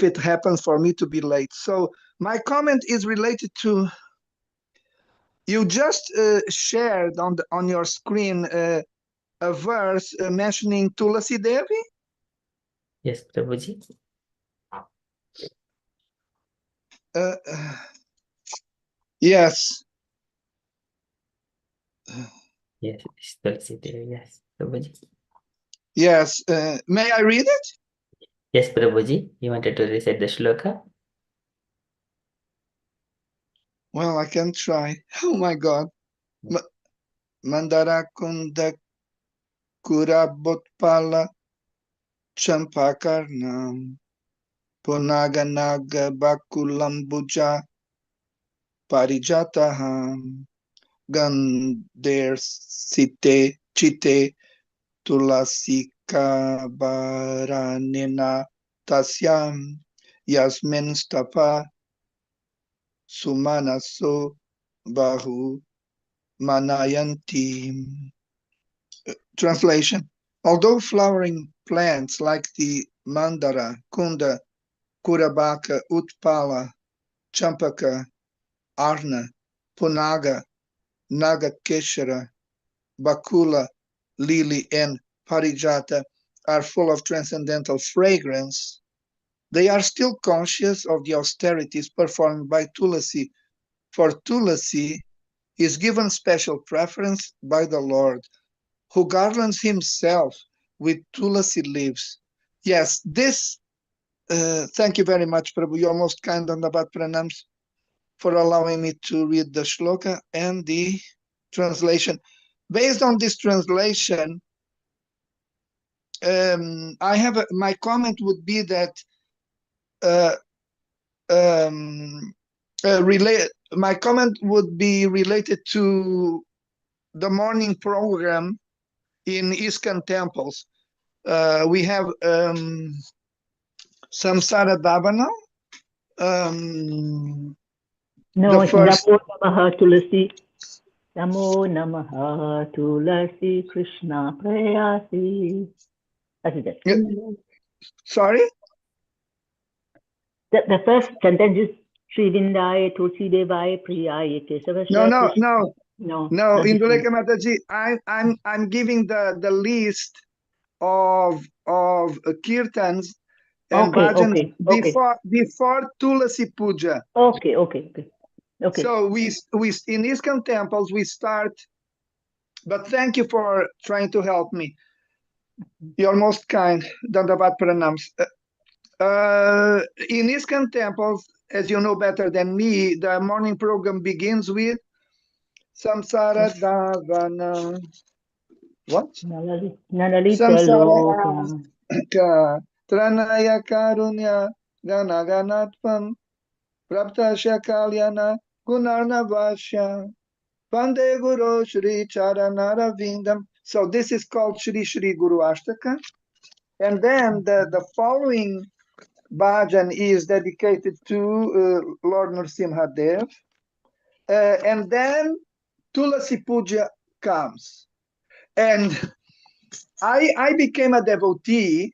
S6: it happens for me to be late. So my comment is related to, you just shared on your screen a verse mentioning Tulasi Devi.
S2: Yes, Prabhuji.
S6: Yes.
S2: Yes, yes, Prabhuji.
S6: Yes. May I read it?
S2: Yes, Prabhuji. You wanted to recite the shloka?
S6: Well, I can try. Oh my God. Mandara Kunda Kurabotpala Champakarnam Punaganaga Bakulambuja Parijataham Gander Site Chite Tulasika Baranena Tasyam Yasmin Stapa Sumanaso Bahu Manayanti. Translation. Although flowering plants like the Mandara, Kunda, Kurabaka, Utpala, Champaka, Arna, Punaga, Nagakeshara, Bakula, Lily, and Parijata are full of transcendental fragrance, they are still conscious of the austerities performed by Tulasi, for Tulasi is given special preference by the Lord, who garlands himself with Tulasi leaves. Yes, this, thank you very much, Prabhu. You're most kind on the Bhat Pranams for allowing me to read the shloka and the translation. Based on this translation, my comment would be that my comment would be related to the morning program in ISKCON temples. We have Samsara Davana.
S4: No,
S6: The
S4: it's
S6: first.
S4: Namo Namaha Tulasi. Namo Namaha Tulasi Krishna Prayasi. That's it.
S6: Yeah. Sorry?
S4: The first sentence is Sri Vindaya Tulsi Devaya Priyaya Kesavasya Krishna.
S6: No,
S4: that's it.
S6: Indulekha Mataji, I'm giving the list of kirtans and bhajans before Tulasi Puja.
S4: Okay.
S6: So we in ISKCON temples we start, but thank you for trying to help me. You're most kind. Dandavat Pranams. In ISKCON temples, as you know better than me, the morning program begins with Samsara Davana. What?
S4: Nanalita Loka.
S6: Tranaya Karunya Ganaganatvam Praptasya Kalyana Gunarnavasya Pande Guru Shri Charanara Vindam. So this is called Shri Shri Guru Ashtaka. And then the following bhajan is dedicated to Lord Nrsimha Dev. And then Tulasi Puja comes. And I became a devotee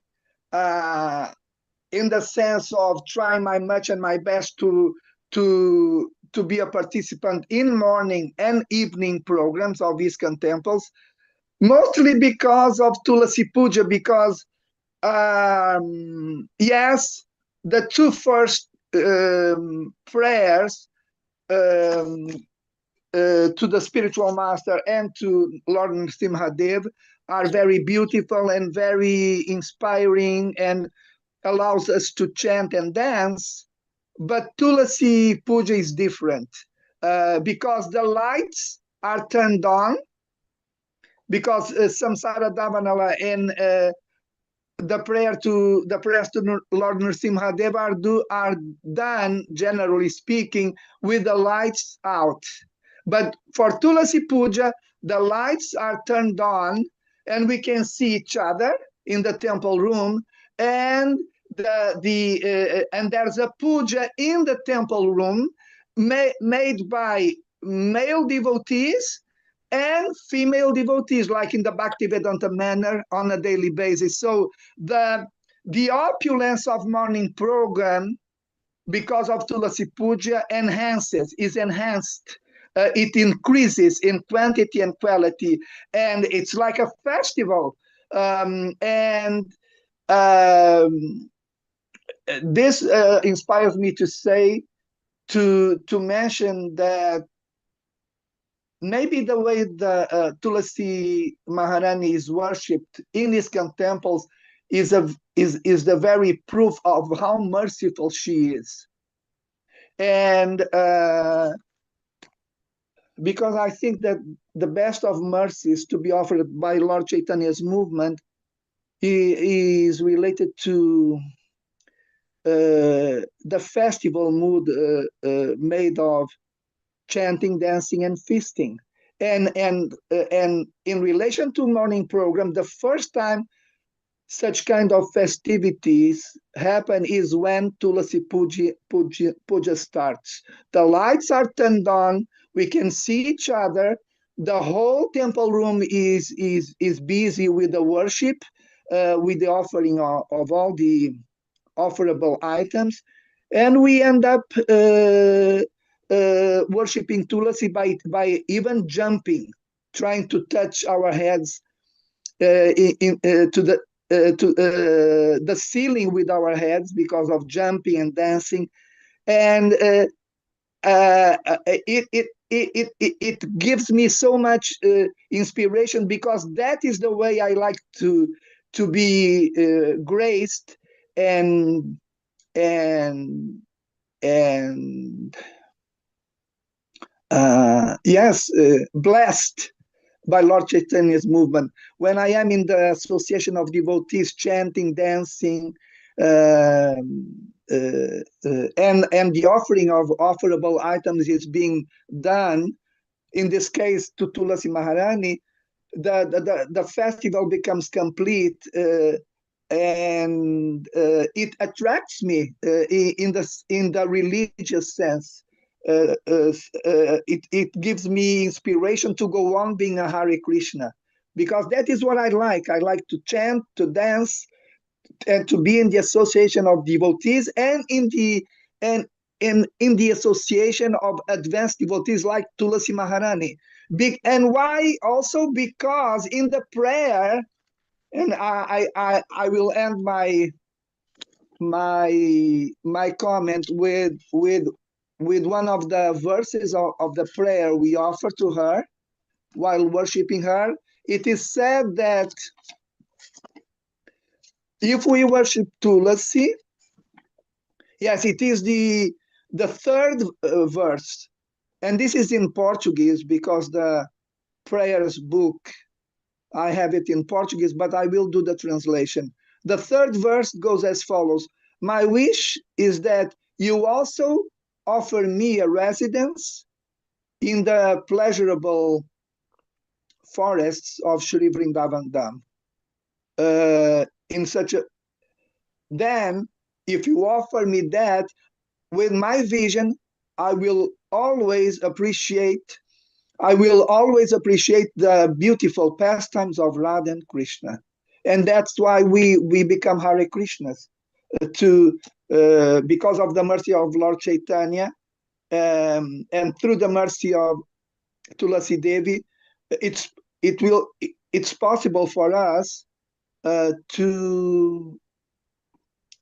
S6: in the sense of trying my much and my best to be a participant in morning and evening programs of ISKCON temples, mostly because of Tulasi Puja, because yes, the two first prayers to the spiritual master and to Lord Nrsimha Dev are very beautiful and very inspiring and allows us to chant and dance. But Tulasi Puja is different because the lights are turned on, because Samsara Davanala and the prayers to Lord Nrsimha Dev are done, generally speaking, with the lights out. But for Tulasi Puja, the lights are turned on and we can see each other in the temple room, and and there's a puja in the temple room made by male devotees and female devotees, like in the Bhaktivedanta manner, on a daily basis. So the opulence of morning program, because of Tulasi Puja, is enhanced. It increases in quantity and quality, and it's like a festival. This inspires me to say, to mention that maybe the way the Tulasi Maharani is worshipped in ISKCON temples is the very proof of how merciful she is. And because I think that the best of mercies to be offered by Lord Chaitanya's movement is related to the festival mood made of chanting, dancing, and feasting. And in relation to morning program, the first time such kind of festivities happen is when Tulasi Puja starts. The lights are turned on, we can see each other, the whole temple room is busy with the worship, with the offering of all the offerable items, and we end up worshiping Tulasi by even jumping, trying to touch our heads to the ceiling with our heads because of jumping and dancing, and it gives me so much inspiration, because that is the way I like to be graced and blessed by Lord Chaitanya's movement. When I am in the association of devotees chanting, dancing, and the offering of offerable items is being done, in this case to Tulasi Maharani, the festival becomes complete, and it attracts me in the religious sense. It gives me inspiration to go on being a Hare Krishna, because that is what I like. I like to chant, to dance, and to be in the association of devotees, and in the association of advanced devotees like Tulasi Maharani. And why? Also because in the prayer, and I will end my comment with one of the verses of the prayer we offer to her while worshiping her. It is said that if we worship Tulasi, yes, it is the third verse, and this is in Portuguese because the prayers book, I have it in Portuguese, but I will do the translation. The third verse goes as follows: my wish is that you also offer me a residence in the pleasurable forests of Shri Vrindavan Dham. Then, if you offer me that, with my vision, I will always appreciate the beautiful pastimes of Radha and Krishna. And that's why we become Hare Krishnas, because of the mercy of Lord Chaitanya, and through the mercy of Tulasi Devi, it's possible for us to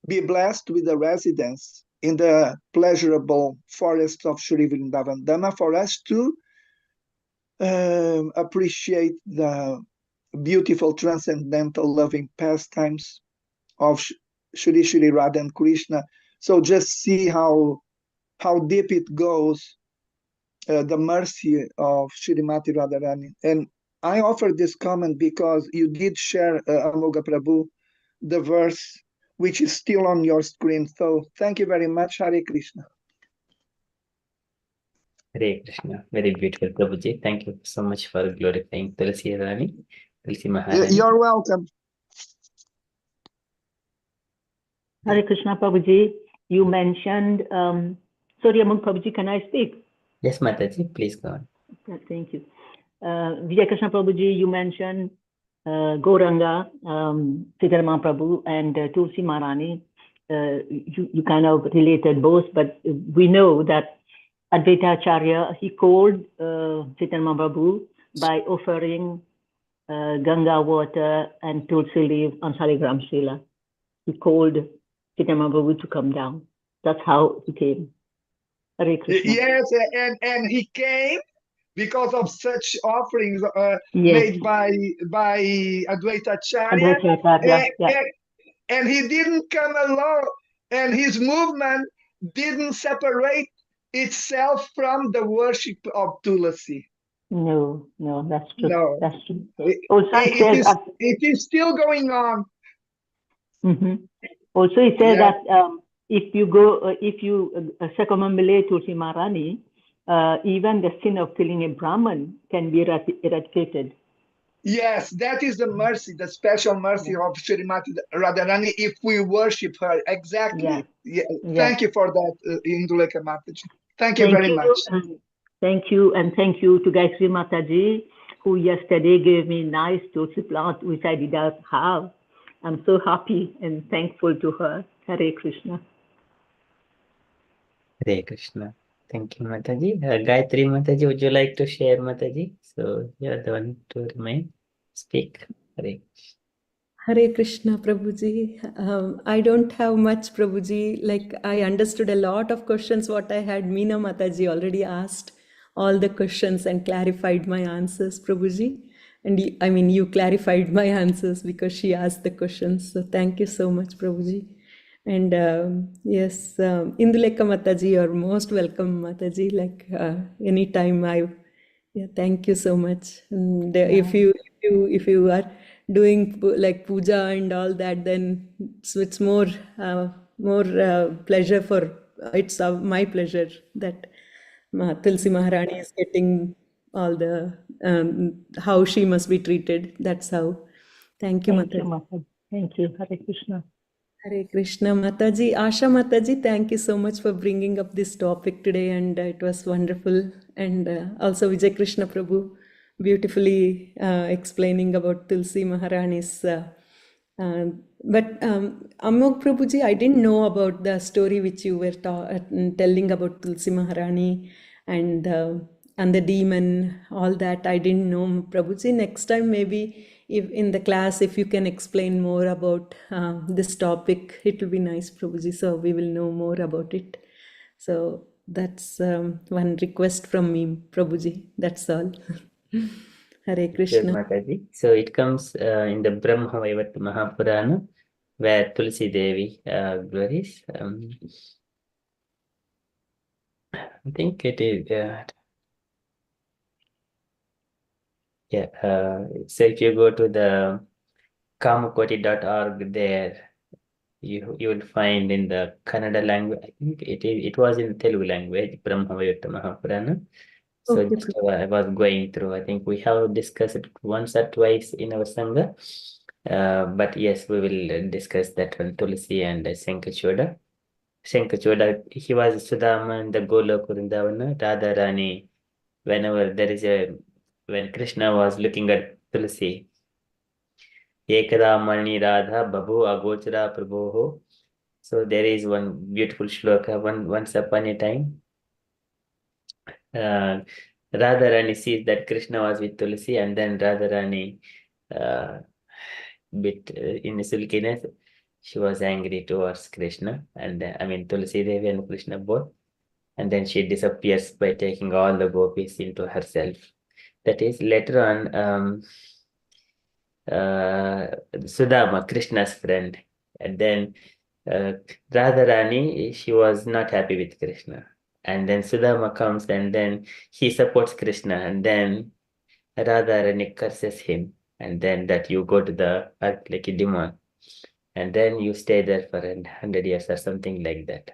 S6: be blessed with a residence in the pleasurable forests of Shri Vrindavan Dhama, for us to appreciate the beautiful transcendental loving pastimes of Shri Radha and Krishna. So just see how deep it goes, the mercy of Shrimati Radharani. And I offer this comment because you did share, Amoga Prabhu, the verse which is still on your screen. So thank you very much. Hare Krishna.
S2: Hare Krishna. Very beautiful, Prabhuji. Thank you so much for glorifying Tulasi Rani, Tulasi Maharani.
S6: You're welcome.
S4: Hare Krishna, Prabhuji. You mentioned, sorry, Among Prabhuji, can I speak?
S2: Yes, Mataji, please go on.
S4: Thank you. Vijay Krishna Prabhuji, you mentioned Gauranga, Siddharama Prabhu, and Tulsi Maharani. You kind of related both, but we know that Advaita Acharya, he called Siddharama Prabhu by offering Ganga water and Tulsi leaf on Saligram Shila. He called Siddharama Prabhu to come down. That's how he came. Hare Krishna.
S6: Yes, and he came because of such offerings made by Advaita Acharya. And he didn't come alone, and his movement didn't separate itself from the worship of Tulasi.
S4: No, that's true.
S6: No.
S4: That's true.
S6: It is still going on.
S4: Mm-hmm. Also, it says that if you circumambulate Tulsi Maharani, even the sin of killing a Brahman can be eradicated.
S6: Yes, that is the mercy, the special mercy of Srimati Radharani if we worship her. Exactly. Yeah. Thank you for that, Indulekha Mataji. Thank you very much.
S4: Thank you, and thank you to Gayatri Mataji, who yesterday gave me nice tulsi plant, which I did not have. I'm so happy and thankful to her. Hare Krishna.
S2: Hare Krishna. Thank you, Mataji. Gayatri Mataji, would you like to share, Mataji? So you're the one to remain. Speak. Hare Krishna.
S7: Hare Krishna, Prabhuji. I don't have much, Prabhuji. Like, I understood a lot of questions what I had. Meena Mataji already asked all the questions and clarified my answers, Prabhuji. And I mean, you clarified my answers because she asked the questions. So thank you so much, Prabhuji. And yes, Indulekha Mataji, you're most welcome, Mataji. Like, anytime yeah, thank you so much. And if you are doing like puja and all that, then it's more pleasure for it's my pleasure that Tulsi Maharani is getting all the how she must be treated. That's how. Thank you,
S4: Thank you,
S7: Mataji.
S4: Mataji. Thank you. Hare Krishna.
S7: Hare Krishna, Mataji. Asha Mataji, thank you so much for bringing up this topic today, and it was wonderful. And also Vijay Krishna Prabhu, beautifully explaining about Tulsi Maharani's. But Amog Prabhuji, I didn't know about the story which you were telling about Tulsi Maharani and the demon, all that. I didn't know, Prabhuji. Next time, maybe if in the class, if you can explain more about this topic, it will be nice, Prabhuji. So we will know more about it. So that's one request from me, Prabhuji. That's all. Hare Krishna.
S2: Mataji. So it comes in the Brahma Vaivarta Mahapurana, where Tulsi Devi glories. I think it is. So if you go to the kamakoti.org, there you will find in the Kannada language. I think it was in Telugu language, Brahma Vaivarta Mahapurana. So
S7: Okay,
S2: just I was going through. I think we have discussed it once or twice in our Sangha. But yes, we will discuss that one, Tulsi and Shankachoda. Shankachoda, he was Sudama in the Golok Vrindavana, Radharani. Whenever when Krishna was looking at Tulsi, Ekada Mani Radha Babu Agochara Prabhoho. So there is one beautiful shloka, once upon a time. Radharani sees that Krishna was with Tulsi, and then Radharani, bit in sulkiness, she was angry towards Krishna, and I mean Tulsi Devi and Krishna both, and then she disappears by taking all the gopis into herself. That is later on, Sudama, Krishna's friend, and then Radharani, she was not happy with Krishna. And then Sudama comes and then he supports Krishna, and then Radharani curses him, and then that you go to the earth like a demon, and then you stay there for 100 years or something like that.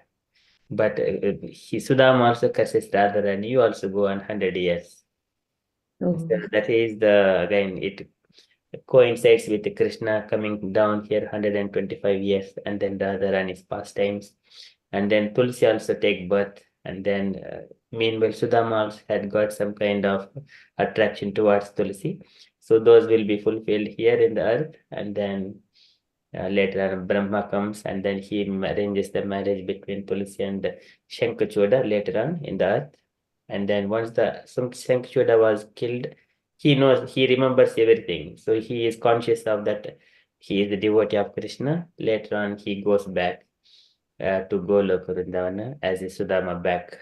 S2: But Sudama also curses Radharani, you also go on 100 years.
S7: Oh.
S2: So that is again, it coincides with Krishna coming down here 125 years, and then Radharani's pastimes, and then Tulsi also take birth, and then meanwhile Sudama also had got some kind of attraction towards Tulsi, so those will be fulfilled here in the earth, and then later on Brahma comes, and then he arranges the marriage between Tulsi and Shankachoda later on in the earth, and then once the Shankachoda was killed, he remembers everything. So he is conscious of that he is the devotee of Krishna. Later on, he goes back to Goloka Vrindavana as a Sudama back.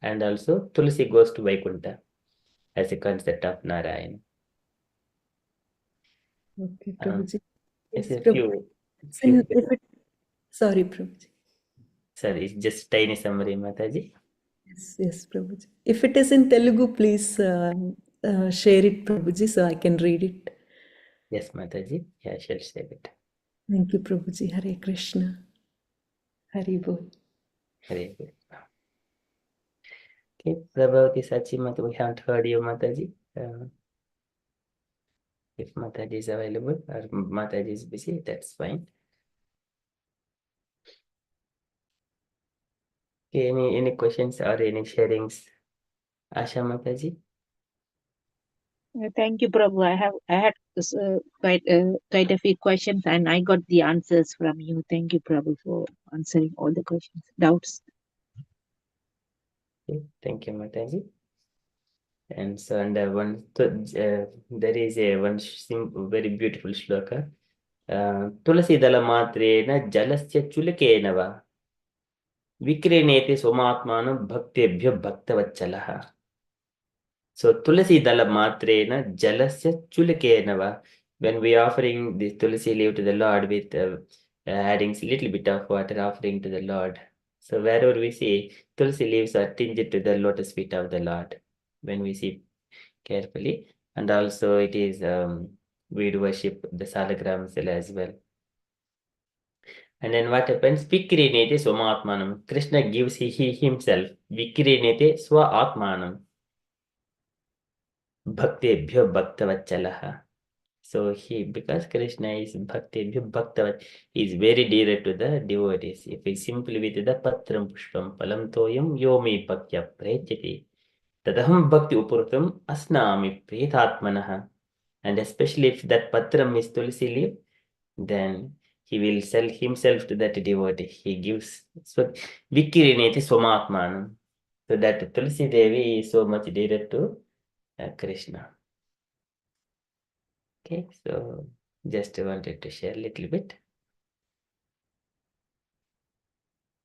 S2: And also, Tulsi goes to Vaikunta as a concept of Narayana.
S7: Okay, Prabhuji. Yes,
S2: Yes,
S7: Prabhuji. Sorry, Prabhuji.
S2: Sorry, it's just tiny summary, Mataji.
S7: Yes, Prabhuji. If it is in Telugu, please share it, Prabhuji, so I can read it.
S2: Yes, Mataji. Yeah, I shall share it.
S7: Thank you, Prabhuji. Hare Krishna. Hari Bol.
S2: Hare Bol. Okay, Prabhavati Sachimata, we haven't heard you, Mataji. If Mataji is available or Mataji is busy, that's fine. Okay, any questions or any sharings? Asha Mataji?
S1: Thank you, Prabhu. I had quite a few questions, and I got the answers from you. Thank you, Prabhu, for answering all the questions, doubts.
S2: Okay, thank you, Mataji. And so, and there is a very beautiful shloka. Tulasi dala matrena jalasya chulakena va vikreneti somatmanam bhaktebhyo bhaktavachalaha. So tulasi dala matrena jalasya chulakena va. When we offering this tulasi leaf to the Lord with adding a little bit of water offering to the Lord. So wherever we see tulasi leaves are tinged to the lotus feet of the Lord. When we see carefully, and also it is we do worship the salagrams as well. And then what happens? Vikrinete Swamatmanam. Krishna gives he himself. Vikrinete Swa Atmanam. Bhaktebhyo Bhaktavachalaha. So because Krishna is Bhaktebhyo Bhaktavat, he is very dear to the devotees. If we simply with the Patram Pushpam Palam Toyam Yomi Bhaktya Prechati. Tadaham Bhakti Upurtam Asnami Pretatmanaha. And especially if that patram is tulsi leaf, then he will sell himself to that devotee. He gives Vikirineti Somatmanam. So that Tulsi Devi is so much dear to Krishna. Okay, so just wanted to share a little bit.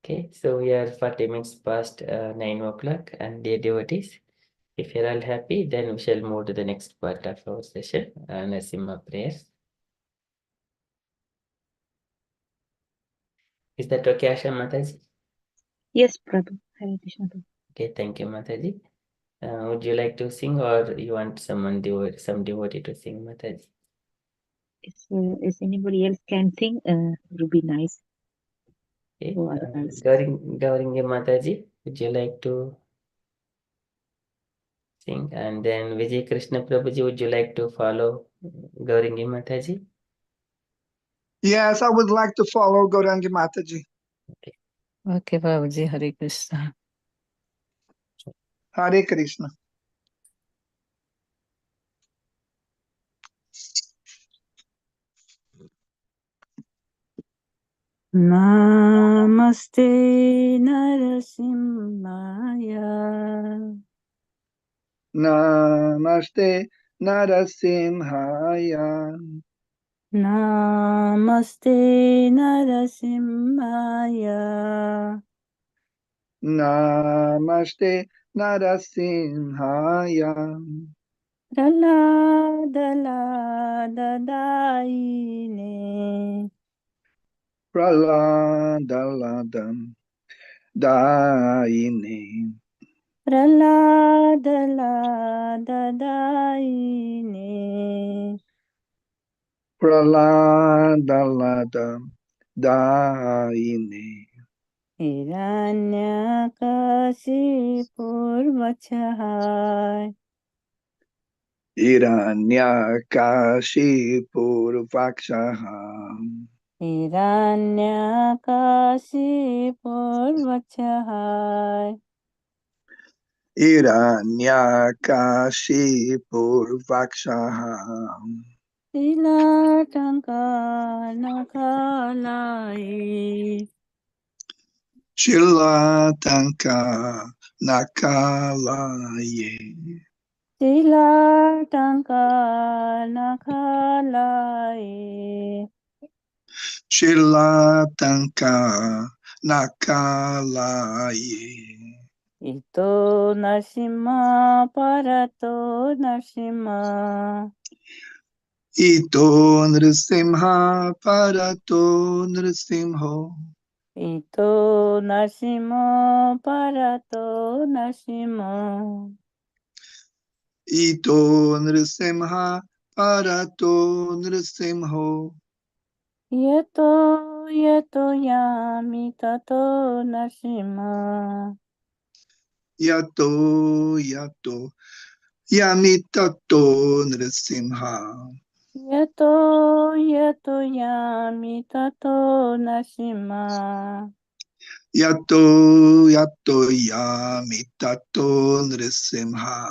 S2: Okay, so we are 40 minutes past 9 o'clock, and dear devotees, if you're all happy, then we shall move to the next part of our session, Narasimha prayers. Is that okay, Asha Mataji?
S1: Yes, Prabhu. Hare Krishna, Prabhu.
S2: Okay, thank you, Mataji. Would you like to sing, or you want some devotee to sing, Mataji?
S1: If anybody else can sing, it would be nice.
S2: Okay,
S1: for others.
S2: Gauringi Mataji, would you like to sing? And then Vijay Krishna Prabhuji, would you like to follow Gauringi Mataji?
S6: Yes, I would like to follow Gaurangi Mataji.
S5: Okay, Babaji, Hare Krishna.
S6: Hare Krishna.
S5: Namaste Narasimhaya.
S6: Namaste Narasimhaya.
S5: Namaste Narasimhaya.
S6: Namaste Narasimhaya.
S5: Praladaladaine.
S6: Praladaladam Daine.
S5: Praladaladaine.
S6: Praladaladam Daine.
S5: Hiranyakashipurvachahai.
S6: Hiranyakashipurvakshaha.
S5: Hiranyakashipurvachahai.
S6: Hiranyakashipurvakshaha.
S5: Shilatankanakhalai.
S6: Chilatanka Nakalaye.
S5: Shilatankanakhalai.
S6: Chilatanka Nakalaye.
S5: Ito Narsimha Parato Narsimha.
S6: Ito Nrisimha Parato Nrisimho.
S5: Ito Narsimha Parato Narsimha.
S6: Ito Nrisimha Parato Nrisimho.
S5: Yato Yato Yami Tato Narsimha.
S6: yato yato yamitato nrisimha.
S5: Yato yato yami tato nashima.
S6: Yato yato yamitato nrisimha.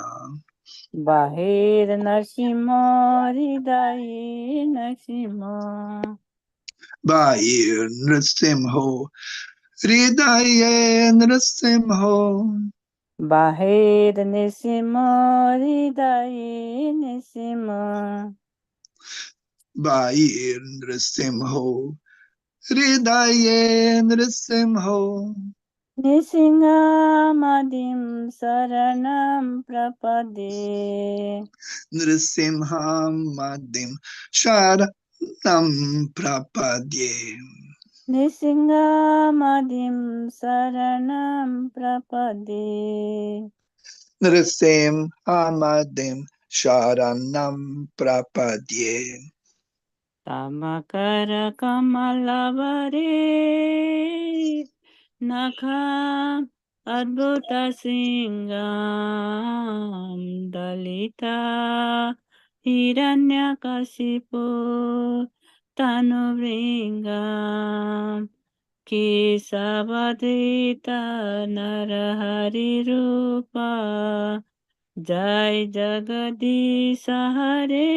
S5: Bahir nashima hridaye nashima.
S6: Bhai nrisimho hridaye nrisimho.
S5: Bahir nishima hridaye nishima.
S6: Bhai nrisimho hridaye nrisimho.
S5: Nisingamadim saranam prapade.
S6: Nrisimham madim sharanam prapadye.
S5: Nisingamadim saranam prapade.
S6: Nrisimhamadim sharanam prapadye.
S5: Tamakara kamalavare. Nakam adbhuta singam dalita hiranyakasipu tanuvringam kesavadita narahari rupa jai jagadisha hare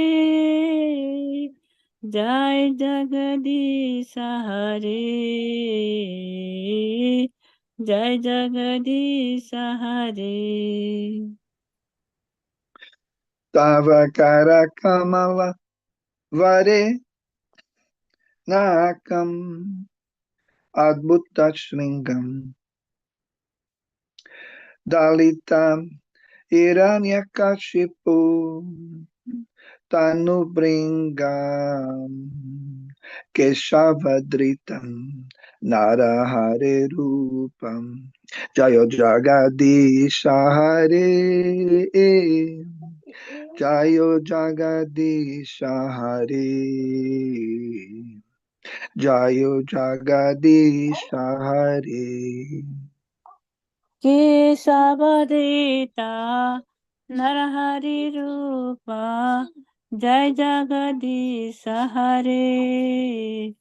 S5: jai jagadisha hare jai jagadisha hare.
S6: Tavakara kamala vare nakam adbhuta shringam dalitam hiranyakashipu tanubringam keshavadritam narahare rupam jayo jagadisha hare jayo jagadisha hare jayo jagadisha hare.
S5: kesavadita narahari rupa jai jagadisha hare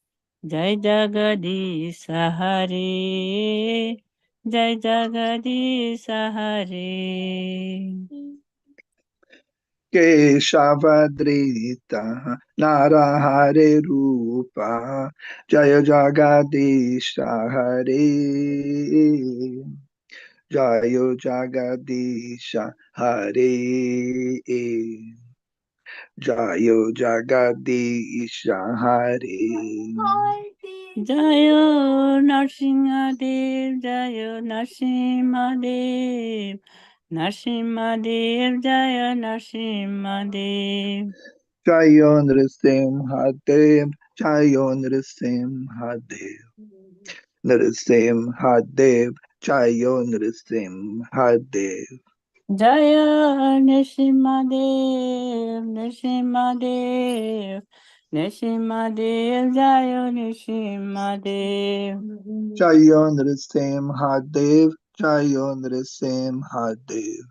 S5: jai jagadisha hare jai jagadisha hare.
S6: Keshavadrita Narahare Rupa Jaya Jagadisha Hare Jaya Jagadisha Hare Jaya Jagadisha Hare.
S5: Jayo Narsingadev, Jayo Narsimadev, Narsimadev, Jayo Narsimadev.
S6: Jayo Nrsimhadev Jayo Nrsimhadev Nrsimhadev Jayo Nrsimhadev.
S5: Jaya Narsimadev, Narsimadev, Narsimadev, Jayo Narsimadev.
S6: Jayo Nrsimhadev Jayo Nrsimhadev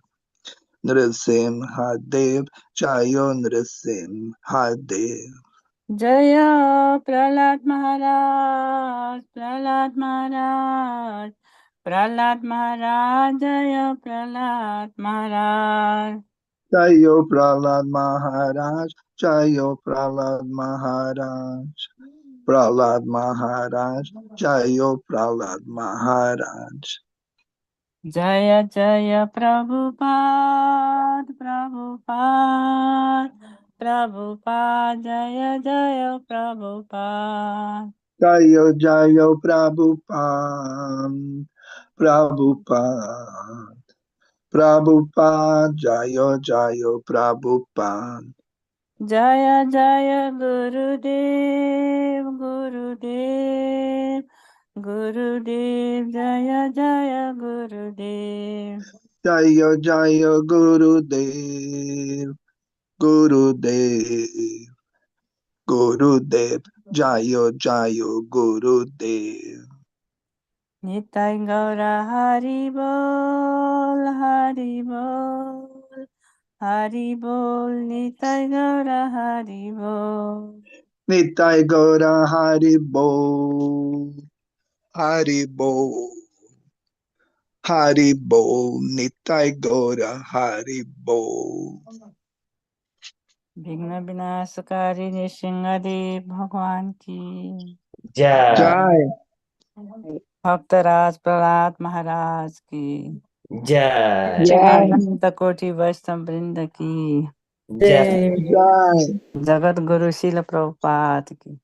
S6: Nrsimhadev Jayo Nrsimhadev.
S5: Jaya Prahlad Maharaj, Prahlad Maharaj, Prahlad Maharaj, Jaya Prahlad Maharaj.
S6: Jayo Prahlad Maharaj Jayo Prahlad Maharaj Prahlad Maharaj Jayo Prahlad Maharaj.
S5: Jaya Jaya Prabhupada, Prabhupada, Prabhupada, Jaya Jaya Prabhupada.
S6: Jayo Jayo Prabhupada Prabhupada Prabhupada Jayo Jayo Prabhupada.
S5: Jaya Jaya Gurudev, Gurudev, Gurudev, Jaya Jaya Gurudev.
S6: Jayo Jayo Gurudev Gurudev Gurudev Jayo Jayo Gurudev.
S5: Nitai Gaura Hari Bol, Hari Bol, Hari Bol, Nitai Gaura Hari Bol.
S6: Nitai Gaura Hari Bo, Hari Bo, Hari Bo, Nitai Gaura Hari Bo.
S5: Vigna Vinasakari Nrsimhadev Bhagwan ki.
S2: Jai.
S6: Jai.
S5: Bhaktaraj Prahlad Maharaj ki.
S2: Jai.
S1: Jai.
S5: Ananta Koti Vaishnava Vrinda ki.
S2: Jai.
S6: Jai.
S5: Jagat Guru Srila Prabhupada ki.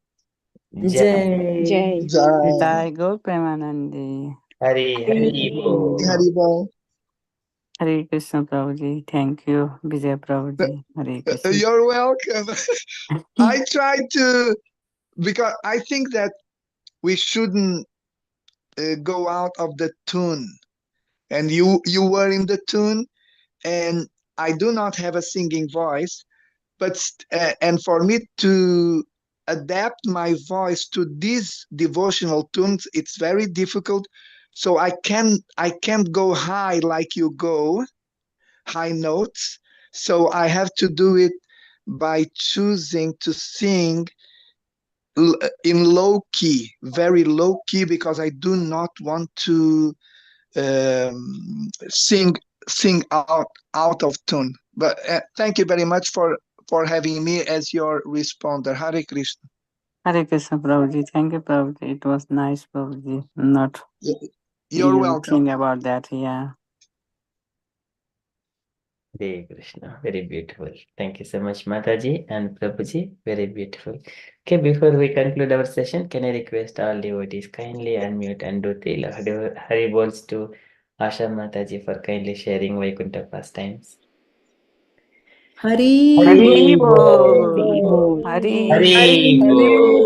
S2: Jai.
S1: Jai.
S6: Jai.
S5: Nitai Gaur Premanande.
S2: Hari Bol.
S6: Hari Bo.
S5: Hare Krishna Prabhuji. Thank you, Vijay Prabhuji. Hare Krishna.
S6: You're welcome. I try to, because I think that we shouldn't go out of the tune. And you were in the tune, and I do not have a singing voice, but and for me to adapt my voice to these devotional tunes, it's very difficult. So I can't go high like you go, high notes. So I have to do it by choosing to sing in low key, very low key, because I do not want to sing out of tune. But thank you very much for having me as your responder. Hare Krishna.
S5: Hare Krishna Prabhuji. Thank you, Prabhuji. It was nice, Prabhuji. Not
S6: You're
S5: you
S6: welcome.
S5: think about that, yeah.
S2: Hare Krishna. Very beautiful. Thank you so much, Mataji and Prabhuji. Very beautiful. Okay, before we conclude our session, can I request all devotees kindly unmute and do three Hari Bols to Asha Mataji for kindly sharing Vaikunta pastimes.
S7: Hari
S5: Hari
S2: Bol.
S5: Bol. Hari
S2: Hari Bol.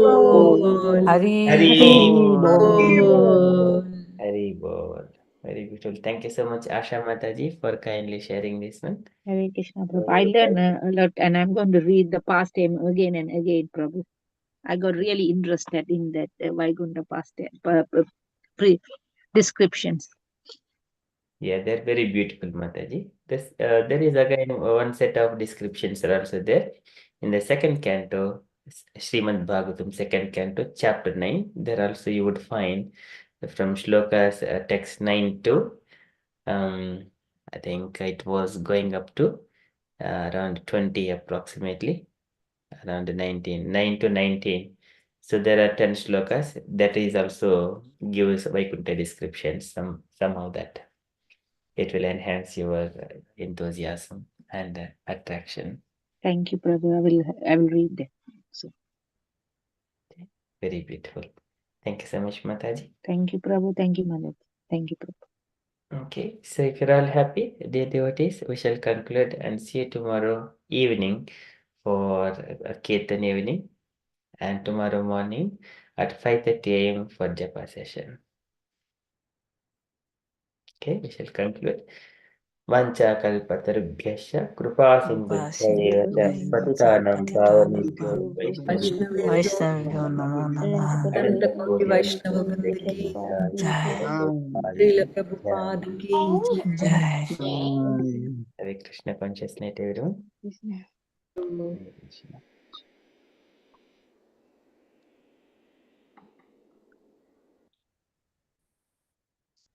S7: Bol.
S5: Hari
S2: Hari
S5: Bol.
S7: Bol.
S2: Hari Bol. Very beautiful. Thank you so much, Asha Mataji, for kindly sharing this one.
S1: Hare Krishna, Prabhu. I learned a lot, and I'm going to read the past time again and again, Prabhu. I got really interested in that Vaikunta past descriptions.
S2: Yeah, they're very beautiful, Mataji. There is again one set of descriptions are also there. In the second canto, Srimad Bhagavatam, second canto, chapter 9, there also you would find from shlokas text 9 to, I think it was going up to around 20 approximately, around 19, 9 to 19. So there are 10 shlokas that is also gives Vaikuntha descriptions, somehow that it will enhance your enthusiasm and attraction.
S1: Thank you, Prabhu. I will read that. So,
S2: Very beautiful. Thank you so much, Mataji.
S1: thank you, Prabhu. Thank you, Mother. Thank you, Prabhu.
S2: Okay, so if you're all happy, dear devotees, we shall conclude and see you tomorrow evening for a Kirtan evening and tomorrow morning at 5:30 a.m. for Japa session. Okay, we shall conclude. Vancha kalpatarubhyascha kripa sindhubhya cha patitanam pavanebhyo vaishnavebhyo
S5: Vaishnavyo Namo Namah.
S7: Ananta Koti
S2: Anantapurya
S7: Vaishnava Vrinda ki
S5: Jai.
S7: Srila Prabhupada ki
S5: Jai.
S6: Jai.
S2: Hare Krishna consciousness, everyone. Hare Krishna.